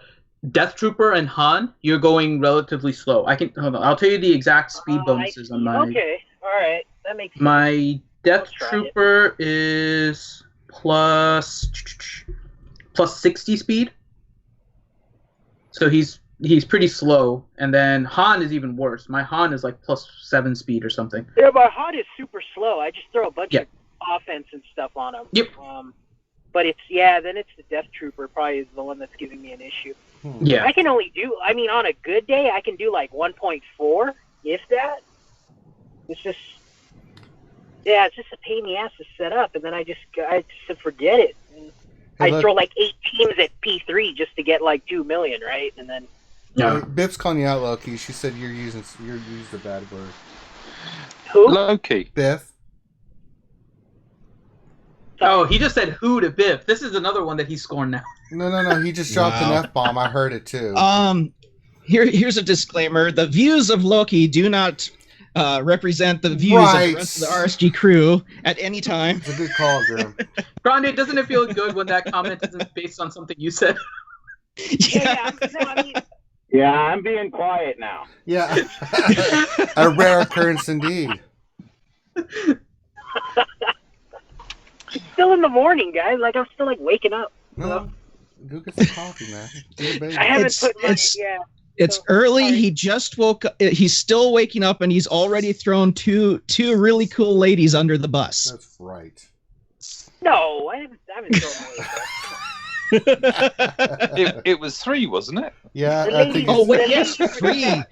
Death Trooper and Han, you're going relatively slow. Hold on. I'll tell you the exact speed bonuses on my. Okay, all right, that makes sense. My Death Trooper is plus 60 speed, so he's pretty slow. And then Han is even worse. My Han is like plus 7 speed or something. Yeah, but Han is super slow. I just throw a bunch of offense and stuff on him. Yep. But then it's the Death Trooper probably is the one that's giving me an issue. Yeah. I can only do, on a good day, I can do like 1.4, if that. It's just a pain in the ass to set up, and then I just forget it. I throw like 8 teams at P3 just to get like 2 million, right? And then. No. Bip's calling you out, Loki. She said you used a bad word. Who? Loki. Biff. Oh, he just said who to Biff. This is another one that he's scoring now. No. He just dropped an F-bomb. I heard it too. Here's a disclaimer. The views of Loki do not represent the views of the rest of the RSG crew at any time. It's a good call, Grim. Grande, doesn't it feel good when that comment isn't based on something you said? Yeah, I'm being quiet now. Yeah. A rare occurrence indeed. It's still in the morning, guys. Like, I'm still, like, waking up. No, go get some coffee, man. I haven't put my... It's early. He just woke up. He's still waking up, and he's already thrown two really cool ladies under the bus. That's right. No, I haven't thrown away. It was 3, wasn't it? Yeah, I think. Oh wait, yes, 3.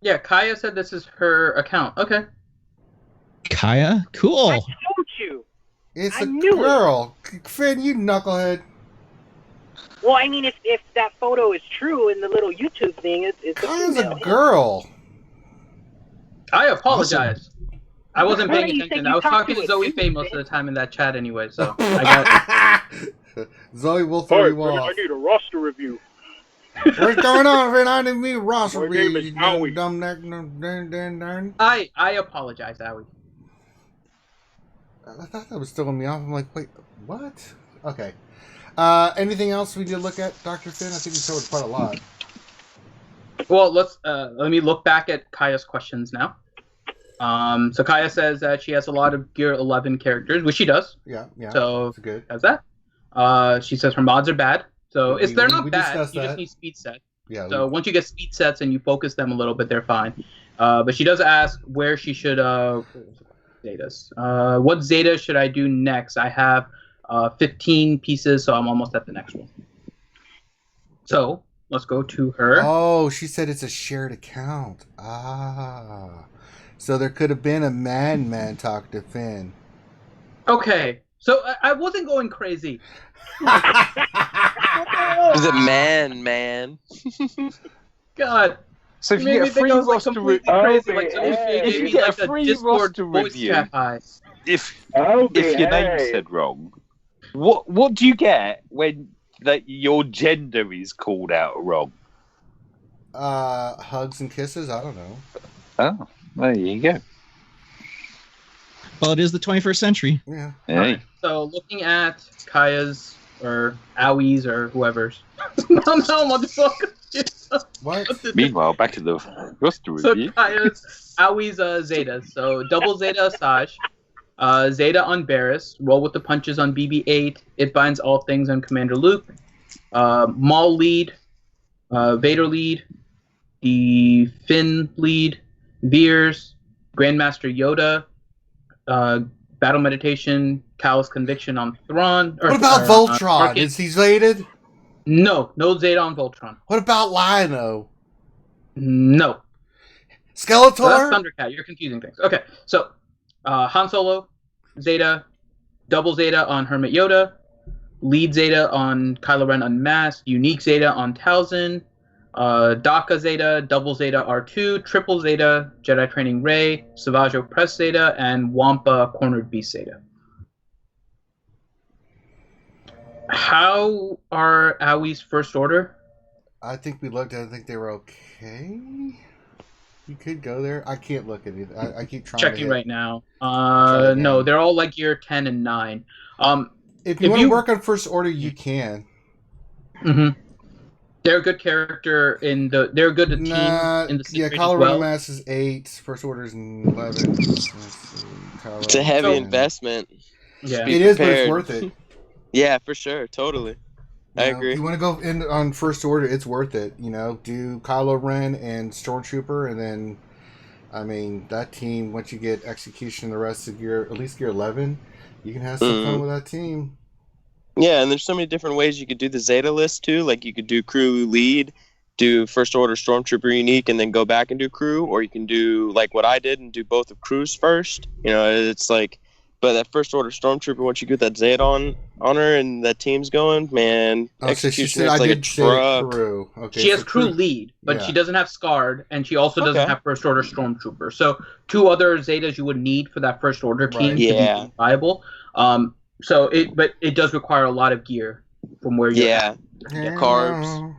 Yeah, Kaya said this is her account. Okay. Kaya, cool. I told you. It's a girl. Finn, you knucklehead. Well, I mean, if that photo is true in the little YouTube thing, it's Kaya's a girl. I apologize. I wasn't paying attention. I was talking to Zoe Faye most of the time in that chat anyway, so I got Zoe will throw you off. I need a roster review. What's going on, Finn? I didn't mean roster My review. name is You Owie. dumb neck, darn. I apologize, Owie. I thought that was throwing me off. I'm like, wait, what? Okay. Anything else we need to look at, Dr. Finn? I think we covered quite a lot. Well, let me look back at Kaya's questions now. So Kaya says that she has a lot of Gear 11 characters, which she does. Yeah. So that's good. That's that. She says her mods are bad. So they're not bad. You that. just need speed sets. Yeah. So once you get speed sets and you focus them a little bit, they're fine. But she does ask where she should Zetas. What Zeta should I do next? I have 15 pieces, so I'm almost at the next one. So let's go to her. Oh, she said it's a shared account. Ah. So there could have been a man talk to Finn. Okay. So I wasn't going crazy. Is it man? God. So if you get a free roster review, if you get a free roster review, if your name said wrong, what do you get when your gender is called out wrong? Hugs and kisses. I don't know. Oh, there you go. Well, it is the 21st century. Yeah. Hey. Right. So looking at Kaya's or Owie's or whoever's. No, motherfucker. What? Meanwhile, back to the roster So review. Kaya's Awie's Zeta. So double Zeta Asajj. Zeta on Barris. Roll with the punches on BB-8. It binds all things on Commander Luke. Maul lead. Vader lead. The Finn lead. Veers. Grandmaster Yoda. Battle Meditation. Cal's Conviction on Thrawn. What about Voltron? Is he Zated? No Zeta on Voltron. What about Lion-O? No. Skeletor? So that's Thundercat. You're confusing things. Okay, so Han Solo, Zeta, double Zeta on Hermit Yoda, lead Zeta on Kylo Ren Unmasked, unique Zeta on Talzin, Daka Zeta, double Zeta R2, triple Zeta, Jedi Training Rey, Savajo Press Zeta, and Wampa Cornered Beast Zeta. How are Awie's First Order? I think we looked at it. I think they were okay. You could go there. I can't look at it. I keep trying Checking to right now. No, they're all like year 10 and 9. If you want to work on First Order, you can. Mm-hmm. They're a good character in the. They're a good team in the. Yeah, Kylo Ren Mass is 8. First Order is 11. It's a heavy investment. Yeah, it is, but it's worth it. Yeah, for sure, totally. I agree. If you want to go in on First Order, it's worth it. You know, do Kylo Ren and Stormtrooper, and then, I mean, that team. Once you get Execution, the rest of at least gear 11, you can have some fun with that team. Yeah, and there's so many different ways you could do the Zeta list too. Like you could do crew lead, do First Order Stormtrooper unique, and then go back and do crew, or you can do like what I did and do both of crews first. You know, it's like. But that First Order Stormtrooper, once you get that Zeta on her and that team's going, man, Execution is like a truck. Crew. Okay, she has crew lead, but she doesn't have Scarred, and she also doesn't have First Order Stormtrooper. So 2 other Zetas you would need for that First Order team to be viable. But it does require a lot of gear from where you're at. Carbs.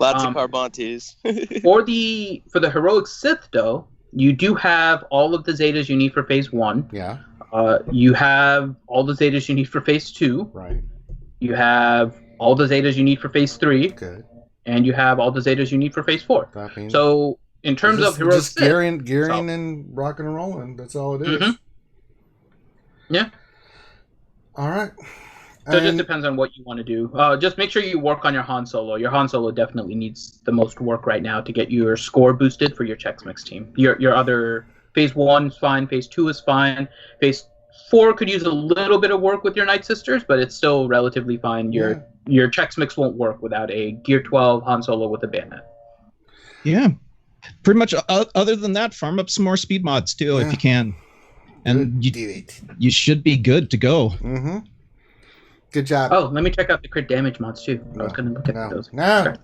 Lots of carbontes. For the heroic Sith, though, you do have all of the Zetas you need for Phase 1. Yeah. You have all the Zetas you need for Phase 2. Right. You have all the Zetas you need for Phase 3. Good. And you have all the Zetas you need for Phase 4. So, in terms of heroic Sith... gearing and rocking and rolling. That's all it is. Mm-hmm. Yeah. All right. So it just depends on what you want to do. Just make sure you work on your Han Solo. Your Han Solo definitely needs the most work right now to get your score boosted for your Chex Mix team. Your other Phase 1 is fine. Phase 2 is fine. Phase 4 could use a little bit of work with your Night Sisters, but it's still relatively fine. Your Chex Mix won't work without a Gear 12 Han Solo with a bayonet. Yeah. Pretty much other than that, farm up some more speed mods too if you can. And you should be good to go. Mm-hmm. Good job. Oh, let me check out the crit damage mods too. I was going to look at those. No.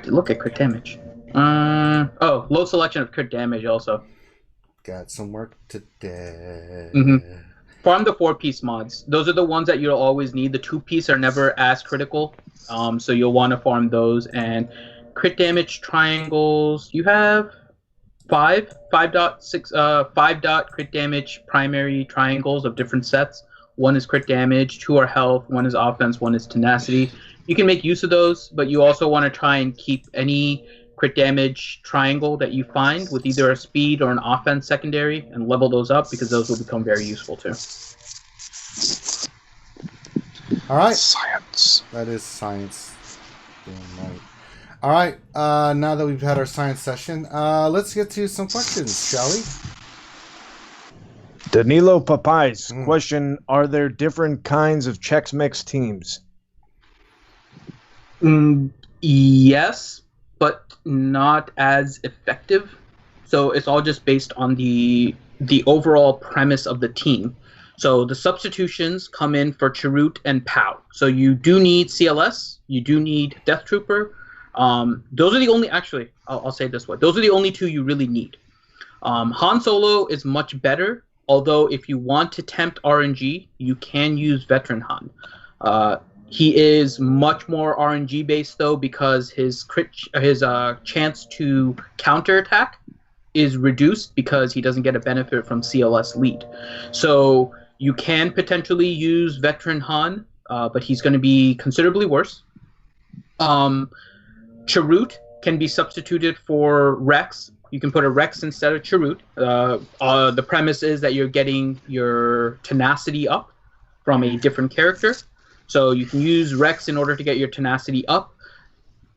Look at crit damage. Low selection of crit damage also. Got some work today. Mm-hmm. Farm the 4-piece mods. Those are the ones that you'll always need. The 2-piece are never as critical. So you'll want to farm those. And crit damage triangles. You have 5 dot crit damage primary triangles of different sets. 1 is crit damage, 2 are health, 1 is offense, 1 is tenacity. You can make use of those, but you also want to try and keep any crit damage triangle that you find with either a speed or an offense secondary and level those up because those will become very useful too. All right. Science. That is science. Damn right. All right. Now that we've had our science session, let's get to some questions, shall we? Danilo Papais question: are there different kinds of Chex Mix teams? Yes, but not as effective. So it's all just based on the overall premise of the team. So the substitutions come in for Chirrut and Pow. So you do need CLS, you do need Death Trooper. Those are the only, actually, I'll say it this way. Those are the only 2 you really need. Han Solo is much better. Although, if you want to tempt RNG, you can use Veteran Han. He is much more RNG based though, because his chance to counterattack is reduced because he doesn't get a benefit from CLS lead. So you can potentially use Veteran Han, but he's going to be considerably worse. Chirrut can be substituted for Rex. You can put a Rex instead of Chirrut. The premise is that you're getting your tenacity up from a different character. So you can use Rex in order to get your tenacity up.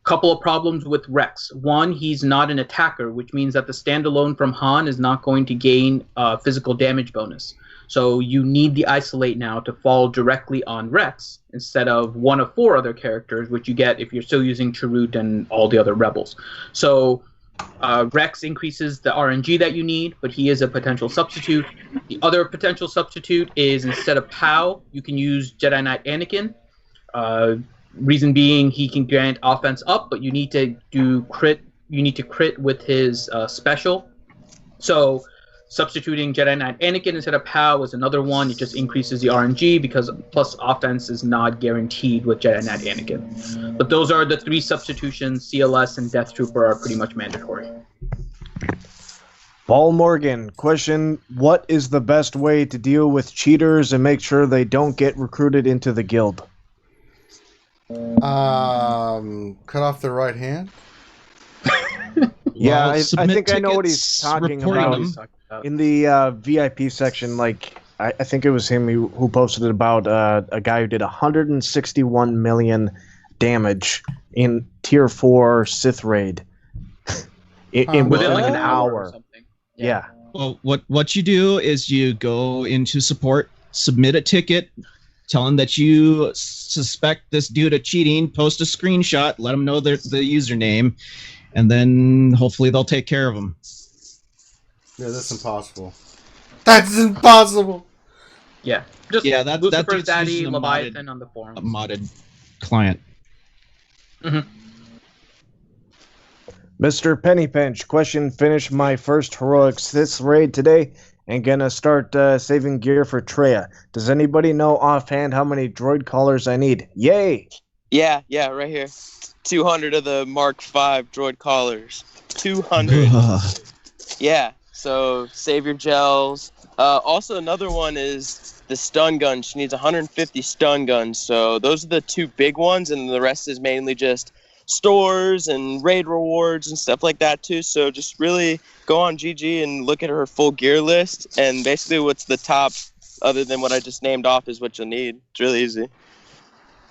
Couple of problems with Rex. One, he's not an attacker, which means that the standalone from Han is not going to gain physical damage bonus. So you need the isolate now to fall directly on Rex instead of one of 4 other characters, which you get if you're still using Chirrut and all the other rebels. So Rex increases the RNG that you need, but he is a potential substitute. The other potential substitute is instead of POW, you can use Jedi Knight Anakin. Reason being, he can grant offense up, but you need to do crit. You need to crit with his special. So substituting Jedi Knight Anakin instead of POW is another one. It just increases the RNG because plus offense is not guaranteed with Jedi Knight Anakin. But those are the 3 substitutions. CLS and Death Trooper are pretty much mandatory. Paul Morgan, question, what is the best way to deal with cheaters and make sure they don't get recruited into the guild? Cut off their right hand? Yeah, I think I know what he's talking about. In the VIP section, like, I think it was him who posted about a guy who did 161 million damage in Tier 4 Sith raid within like an hour. Or something. Yeah. Well, what you do is you go into support, submit a ticket, tell them that you suspect this dude of cheating, post a screenshot, let them know the username, and then hopefully they'll take care of them. Yeah, that's impossible. That's impossible. Yeah, that's Lucifer's Daddy, Leviathan on the forum. A modded client. Mm-hmm. Mr. Pennypinch, question, finished my first heroic Sith raid today and gonna start saving gear for Treya. Does anybody know offhand how many droid collars I need? Yay! Yeah, right here. 200 of the Mark V droid collars. 200. Yeah, so save your gels. Also, another one is the stun gun. She needs 150 stun guns. So those are the 2 big ones, and the rest is mainly just stores and raid rewards and stuff like that too. So just really go on GG and look at her full gear list, and basically what's the top other than what I just named off is what you'll need. It's really easy.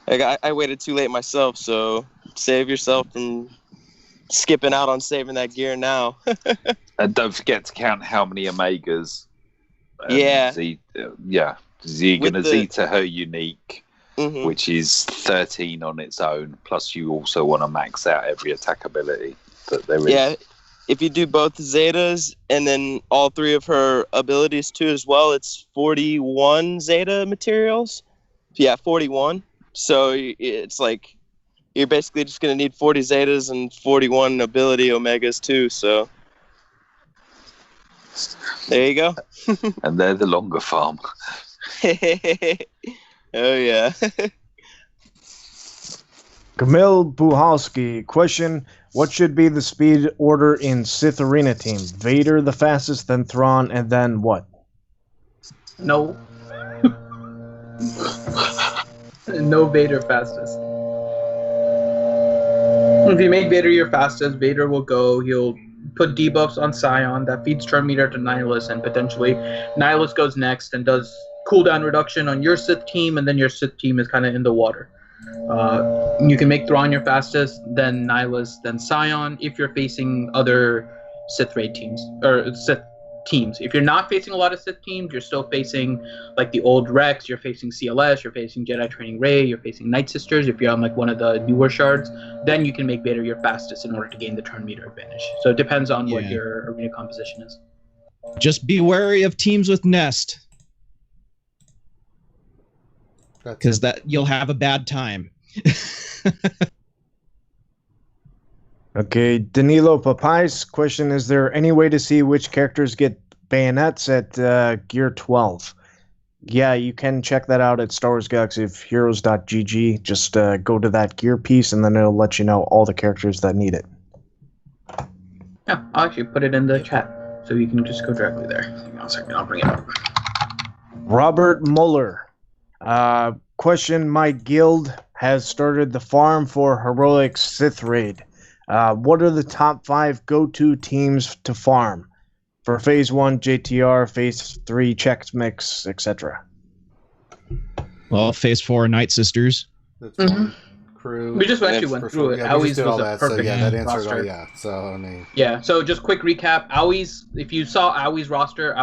Like I waited too late myself, so save yourself from skipping out on saving that gear now. And don't forget to count how many Omegas. Yeah. You're going to Zeta her unique, which is 13 on its own. Plus, you also want to max out every attack ability that there is. Yeah, if you do both Zetas and then all 3 of her abilities too as well, it's 41 Zeta materials. Yeah, 41. So it's like you're basically just going to need 40 Zetas and 41 ability Omegas too. So there you go. And they're the longer farm. Oh, yeah. Camille Buhalski, question, what should be the speed order in Sith Arena team? Vader the fastest, then Thrawn, and then what? No. No Vader fastest. If you make Vader your fastest, Vader will go, he'll put debuffs on Scion, that feeds turn meter to Nihilus, and potentially Nihilus goes next and does cooldown reduction on your Sith team, and then your Sith team is kind of in the water. You can make Thrawn your fastest, then Nihilus, then Scion, if you're facing other Sith raid teams, or Sith teams. If you're not facing a lot of Sith teams, you're still facing like the old Rex, you're facing CLS, you're facing Jedi Training Rey, you're facing Night Sisters. If you're on like one of the newer shards, then you can make Vader your fastest in order to gain the turn meter advantage. So it depends on what your arena composition is. Just be wary of teams with Nest, because that you'll have a bad time. Okay, Danilo Papais, question, is there any way to see which characters get bayonets at Gear 12? Yeah, you can check that out at Star Wars Galaxy of Heroes.gg. Just go to that gear piece, and then it'll let you know all the characters that need it. Yeah, I'll actually put it in the chat, so you can just go directly there. Hang on a second, I'll bring it up. Robert Muller, question, my guild has started the farm for heroic Sith raid. What are the top 5 go-to teams to farm for Phase 1 JTR, Phase 3 Chex Mix, etc.? Well, Phase 4 Night Sisters. That's one. Crew. We just actually went through it. Yeah, we just did was all a that. So perfect yeah, that answered roster. all. Yeah. So I mean. Yeah. So just quick recap. Aui's. If you saw Aui's roster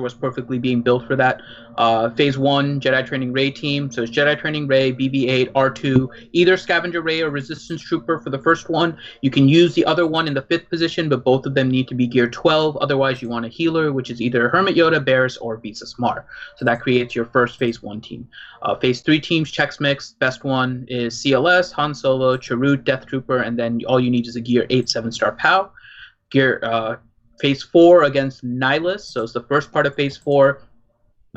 was perfectly being built for that. Phase 1 Jedi Training Ray team. So it's Jedi Training Ray, BB-8, R2, either Scavenger Ray or Resistance Trooper for the first one. You can use the other one in the 5th position, but both of them need to be gear 12. Otherwise, you want a healer, which is either Hermit Yoda, Barriss, or Visa Smart. So that creates your first Phase 1 team. Phase 3 teams, Chex Mix. Best one is CLS, Han Solo, Chirrut, Death Trooper, and then all you need is a gear 8 7-star POW. Phase 4 against Nihilus. So it's the first part of Phase 4.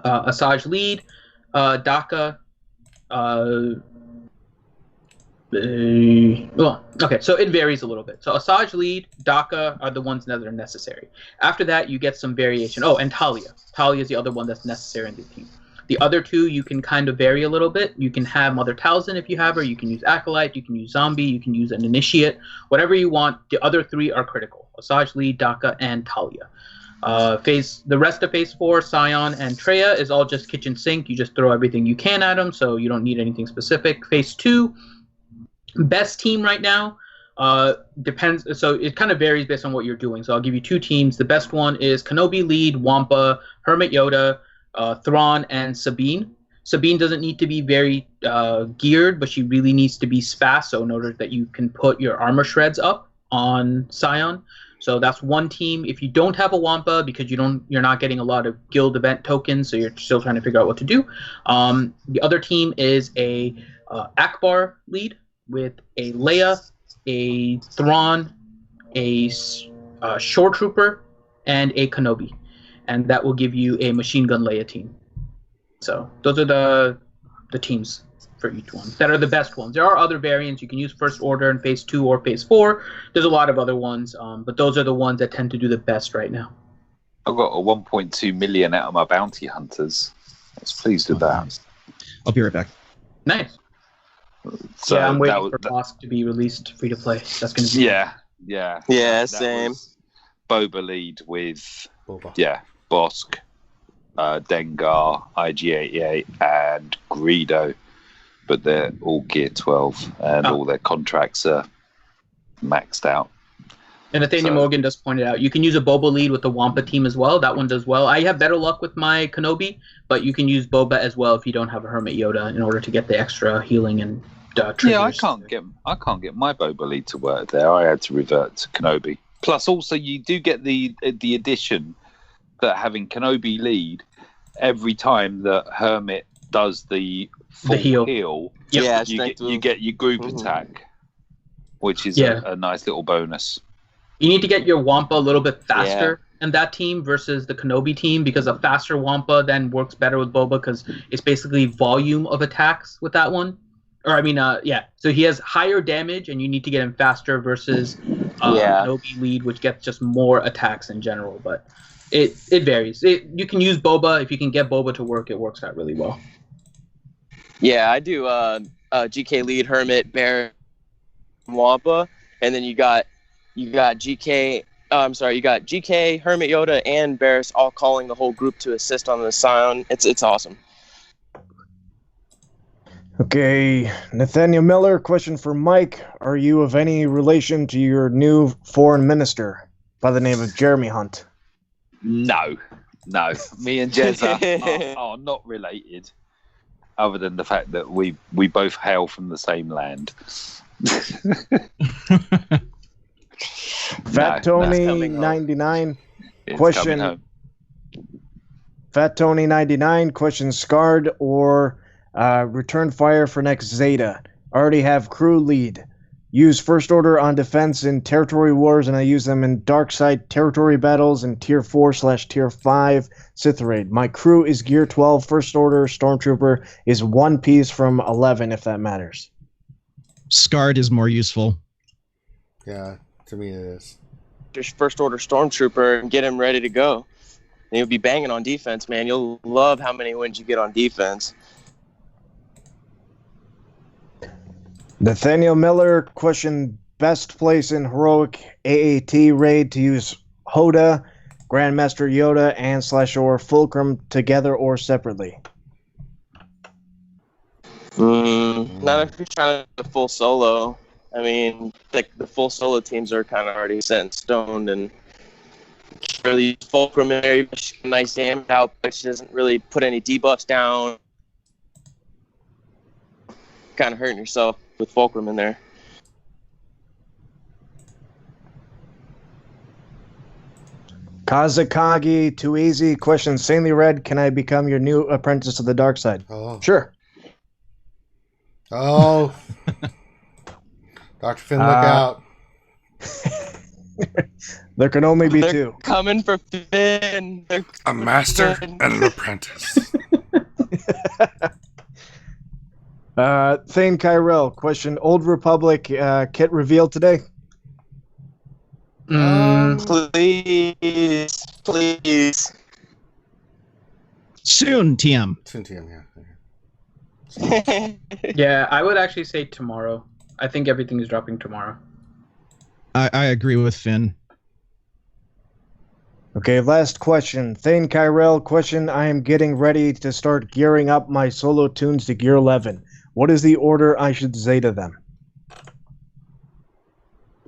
Asajj lead, Daka. Okay, so it varies a little bit. So Asajj lead, Daka are the ones that are necessary. After that, you get some variation. Oh, and Talia. Talia is the other one that's necessary in the team. The other two, you can kind of vary a little bit. You can have Mother Talzin if you have her. You can use Acolyte. You can use Zombie. You can use an Initiate. Whatever you want. The other 3 are critical. Asajj lead, Daka, and Talia. The rest of Phase 4, Scion and Traya is all just kitchen sink. You just throw everything you can at them, so you don't need anything specific. Phase 2, best team right now, depends. So it kind of varies based on what you're doing. So I'll give you 2 teams. The best one is Kenobi lead, Wampa, Hermit Yoda, Thrawn, and Sabine. Sabine doesn't need to be very geared, but she really needs to be fast, so in order that you can put your armor shreds up on Scion. So that's one team. If you don't have a Wampa because you're not getting a lot of guild event tokens, so you're still trying to figure out what to do. The other team is a Akbar lead with a Leia, a Thrawn, a Shore Trooper, and a Kenobi, and that will give you a Machine Gun Leia team. So those are the teams for each one that are the best ones. There are other variants. You can use First Order in Phase 2 or Phase 4. There's a lot of other ones, but those are the ones that tend to do the best right now. I've got a 1.2 million out of my bounty hunters. I was pleased with that. I'll be right back. Nice. So yeah, I'm waiting for Bosk to be released free to play. That's going to be yeah, same. Boba lead with Boba. Bosk, Dengar, IG-88, and Greedo. But they're all gear 12, and all their contracts are maxed out. And Nathaniel Morgan does point it out. You can use a Boba lead with the Wampa team as well. That one does well. I have better luck with my Kenobi, but you can use Boba as well if you don't have a Hermit Yoda in order to get the extra healing and triggers. Yeah, I can't get my Boba lead to work there. I had to revert to Kenobi. Plus, also you do get the addition that having Kenobi lead every time that Hermit does the full heal, you get your group attack, which is a nice little bonus. You need to get your Wampa a little bit faster in that team versus the Kenobi team, because a faster Wampa then works better with Boba because it's basically volume of attacks with that one. So he has higher damage and you need to get him faster versus Kenobi lead, which gets just more attacks in general. But it varies. You can use Boba. If you can get Boba to work, it works out really well. Yeah, I do GK lead, Hermit, Bear, Wampa, and then you got GK, Hermit Yoda, and Barriss all calling the whole group to assist on the Scion. It's awesome. Okay, Nathaniel Miller, question for Mike. Are you of any relation to your new foreign minister by the name of Jeremy Hunt? No. Me and Jezza are not related, other than the fact that we both hail from the same land. Fat Tony 99 question. Fat Tony 99 question: Scarred or return fire for next Zeta? Already have crew lead. Use First Order on defense in territory wars, and I use them in dark side territory battles in tier 4/tier 5 Sith raid. My crew is gear 12. First Order Stormtrooper is 1 piece from 11, if that matters. Scarred is more useful. Yeah, to me it is. Just First Order Stormtrooper and get him ready to go. And you'll be banging on defense, man. You'll love how many wins you get on defense. Nathaniel Miller, question: best place in heroic AAT raid to use Hoda, Grandmaster Yoda, and /or Fulcrum together or separately? Not if you're trying to do full solo. I mean, the full solo teams are kind of already set in stone, and really Fulcrum in there, nice damage out, but she doesn't really put any debuffs down. Kind of hurting yourself with Fulcrum in there. Kazakagi, too easy. Question: Sanely Red, can I become your new apprentice of the dark side? Oh. Sure. Oh. Dr. Finn, look out. There can only be two. Coming for Finn. A master and an apprentice. Thane Kyrell, question: Old Republic kit revealed today? Please. Soon, TM. Soon, TM, yeah. Yeah, I would actually say tomorrow. I think everything is dropping tomorrow. I agree with Finn. Okay, last question. Thane Kyrell, question: I am getting ready to start gearing up my solo tunes to gear 11. What is the order I should Zeta them?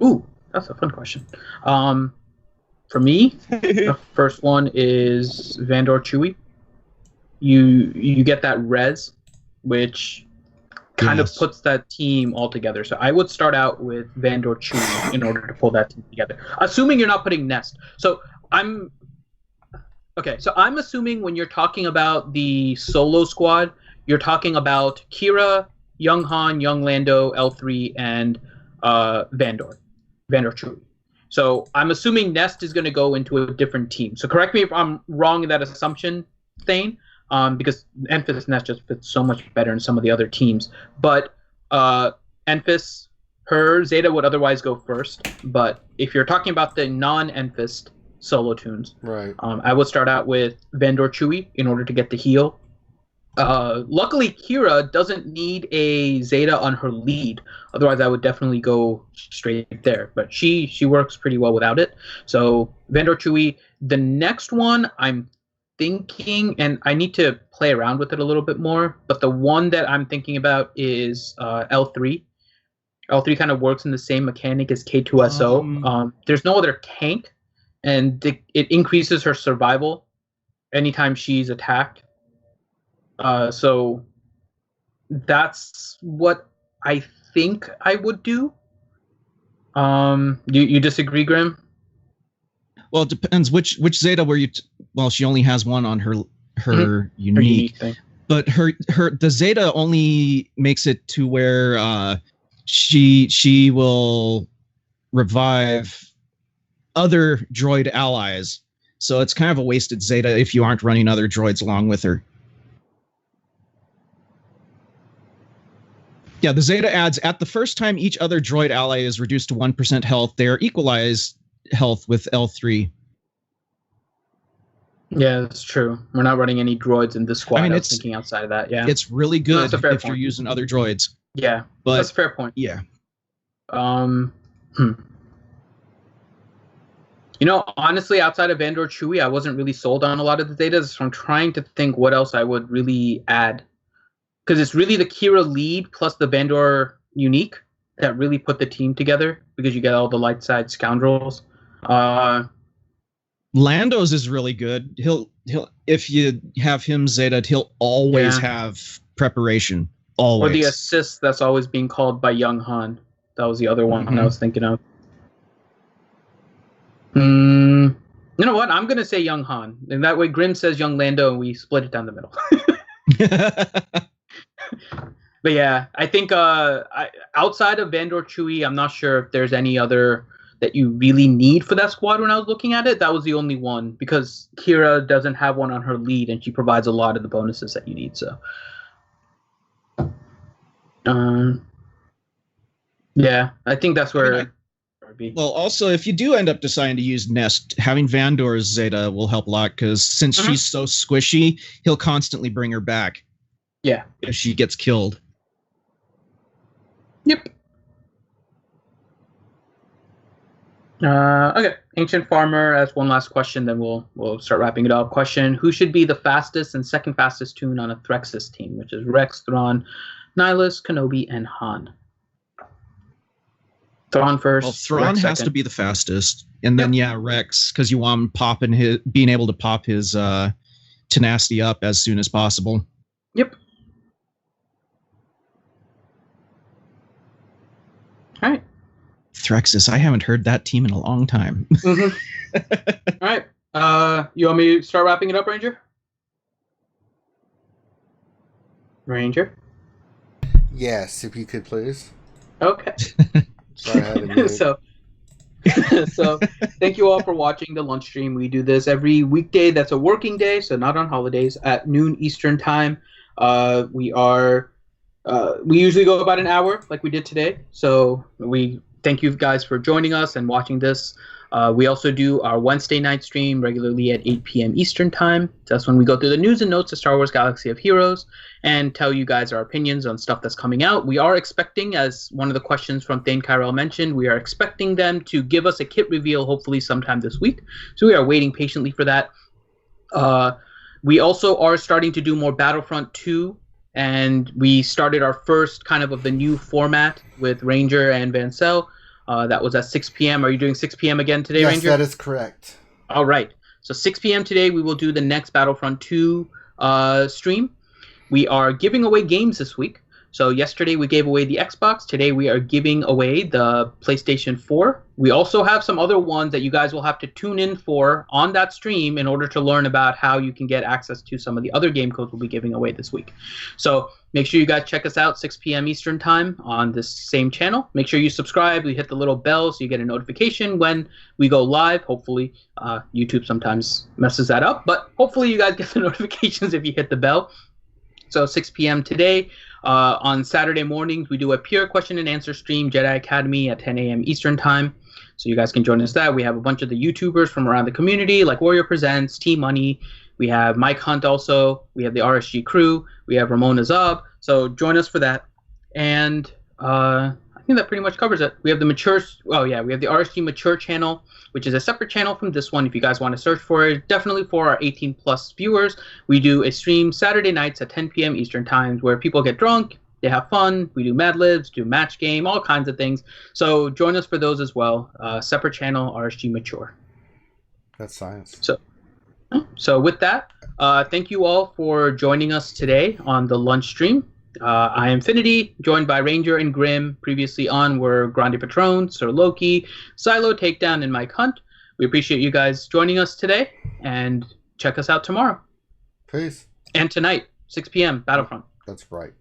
Ooh, that's a fun question. For me, the first one is Vandor Chewie. You get that res, which kind of puts that team all together. So I would start out with Vandor Chewie in order to pull that team together. Assuming you're not putting Nest. So I'm assuming when you're talking about the solo squad, you're talking about Kira, Young Han, Young Lando, L3, and Vandor Chewie. So I'm assuming Nest is going to go into a different team. So correct me if I'm wrong in that assumption, Thane, because Enfys Nest just fits so much better in some of the other teams. But Enfys, her Zeta would otherwise go first. But if you're talking about the non-Enfys solo tunes, right? I would start out with Vandor Chewie in order to get the heal. Luckily, Kira doesn't need a Zeta on her lead. Otherwise, I would definitely go straight there. But she works pretty well without it. So Vandor Chewie. The next one, I'm thinking, and I need to play around with it a little bit more, but the one that I'm thinking about is L3. L3 kind of works in the same mechanic as K2SO. There's no other tank, and it increases her survival anytime she's attacked. So that's what I think I would do. You disagree, Grim? Well, it depends which Zeta were you. Well, she only has one on her unique thing. But the Zeta only makes it to where she will revive other droid allies. So it's kind of a wasted Zeta if you aren't running other droids along with her. Yeah, the Zeta adds at the first time each other droid ally is reduced to 1% health, they are equalized health with L3. Yeah, that's true. We're not running any droids in this squad. I was thinking outside of that. Yeah, it's really good if you're using other droids. Yeah, but that's a fair point. Yeah. You know, honestly, outside of Vandor Chewie, I wasn't really sold on a lot of the Zetas, so I'm trying to think what else I would really add. Because it's really the Kira lead plus the Vandor unique that really put the team together, because you get all the light side scoundrels. Lando's is really good. He'll if you have him Zeta, he'll always have preparation. Always. Or the assist that's always being called by Young Han. That was the other one I was thinking of. You know what? I'm going to say Young Han. And that way Grim says Young Lando and we split it down the middle. But yeah, I think outside of Vandor Chewie, I'm not sure if there's any other that you really need for that squad. When I was looking at it, that was the only one, because Kira doesn't have one on her lead and she provides a lot of the bonuses that you need. So yeah, I think that's where well, also, if you do end up deciding to use Nest, having Vandor's Zeta will help a lot, because since she's so squishy, he'll constantly bring her back. Yeah. If she gets killed. Yep. Okay. Ancient Farmer as one last question, then we'll start wrapping it up. Question: who should be the fastest and second fastest tune on a Threxus team, which is Rex, Thrawn, Nihilus, Kenobi, and Han? Thrawn first. Well, Thrawn Rex has second. to be the fastest, and then Rex, because you want him being able to pop his tenacity up as soon as possible. Yep. All right. Threxus, I haven't heard that team in a long time. Mm-hmm. All right. You want me to start wrapping it up, Ranger? Ranger? Yes, if you could, please. Okay. Sorry, I had to mute. So thank you all for watching the lunch stream. We do this every weekday that's a working day, so not on holidays, at noon Eastern time. We usually go about an hour like we did today. So we thank you guys for joining us and watching this. We also do our Wednesday night stream regularly at 8 p.m. Eastern time. That's when we go through the news and notes of Star Wars Galaxy of Heroes and tell you guys our opinions on stuff that's coming out. We are expecting, as one of the questions from Thane Kyrell mentioned, we are expecting them to give us a kit reveal hopefully sometime this week. So we are waiting patiently for that. We also are starting to do more Battlefront 2, and we started our first kind of the new format with Ranger and Vancell. That was at 6 p.m. Are you doing 6 p.m. again today, yes, Ranger? Yes, that is correct. All right. So 6 p.m. today, we will do the next Battlefront 2 stream. We are giving away games this week. So yesterday we gave away the Xbox. Today we are giving away the PlayStation 4. We also have some other ones that you guys will have to tune in for on that stream in order to learn about how you can get access to some of the other game codes we'll be giving away this week. So make sure you guys check us out 6 p.m. Eastern time on this same channel. Make sure you subscribe. You hit the little bell so you get a notification when we go live. Hopefully YouTube sometimes messes that up, but hopefully you guys get the notifications if you hit the bell. So 6 p.m. today. On Saturday mornings, we do a pure question and answer stream, Jedi Academy, at 10 a.m. Eastern time. So you guys can join us there. We have a bunch of the YouTubers from around the community, like Warrior Presents, Team Money. We have Mike Hunt also. We have the RSG crew. We have Ramon Azab. So join us for that. And I think that pretty much covers it. We have the Mature. Oh yeah, we have the RSG Mature channel, which is a separate channel from this one. If you guys want to search for it, definitely for our 18+ viewers. We do a stream Saturday nights at 10 p.m. Eastern times where people get drunk, they have fun. We do Mad Libs, do match game, all kinds of things. So join us for those as well. Separate channel, RSG Mature. That's science. So with that, thank you all for joining us today on the lunch stream. I am Infinity, joined by Ranger and Grim. Previously on were Grande Patron, Sir Loki, Silo Takedown, and Mike Hunt. We appreciate you guys joining us today, and check us out tomorrow. Peace. And tonight, 6 p.m., Battlefront. That's right.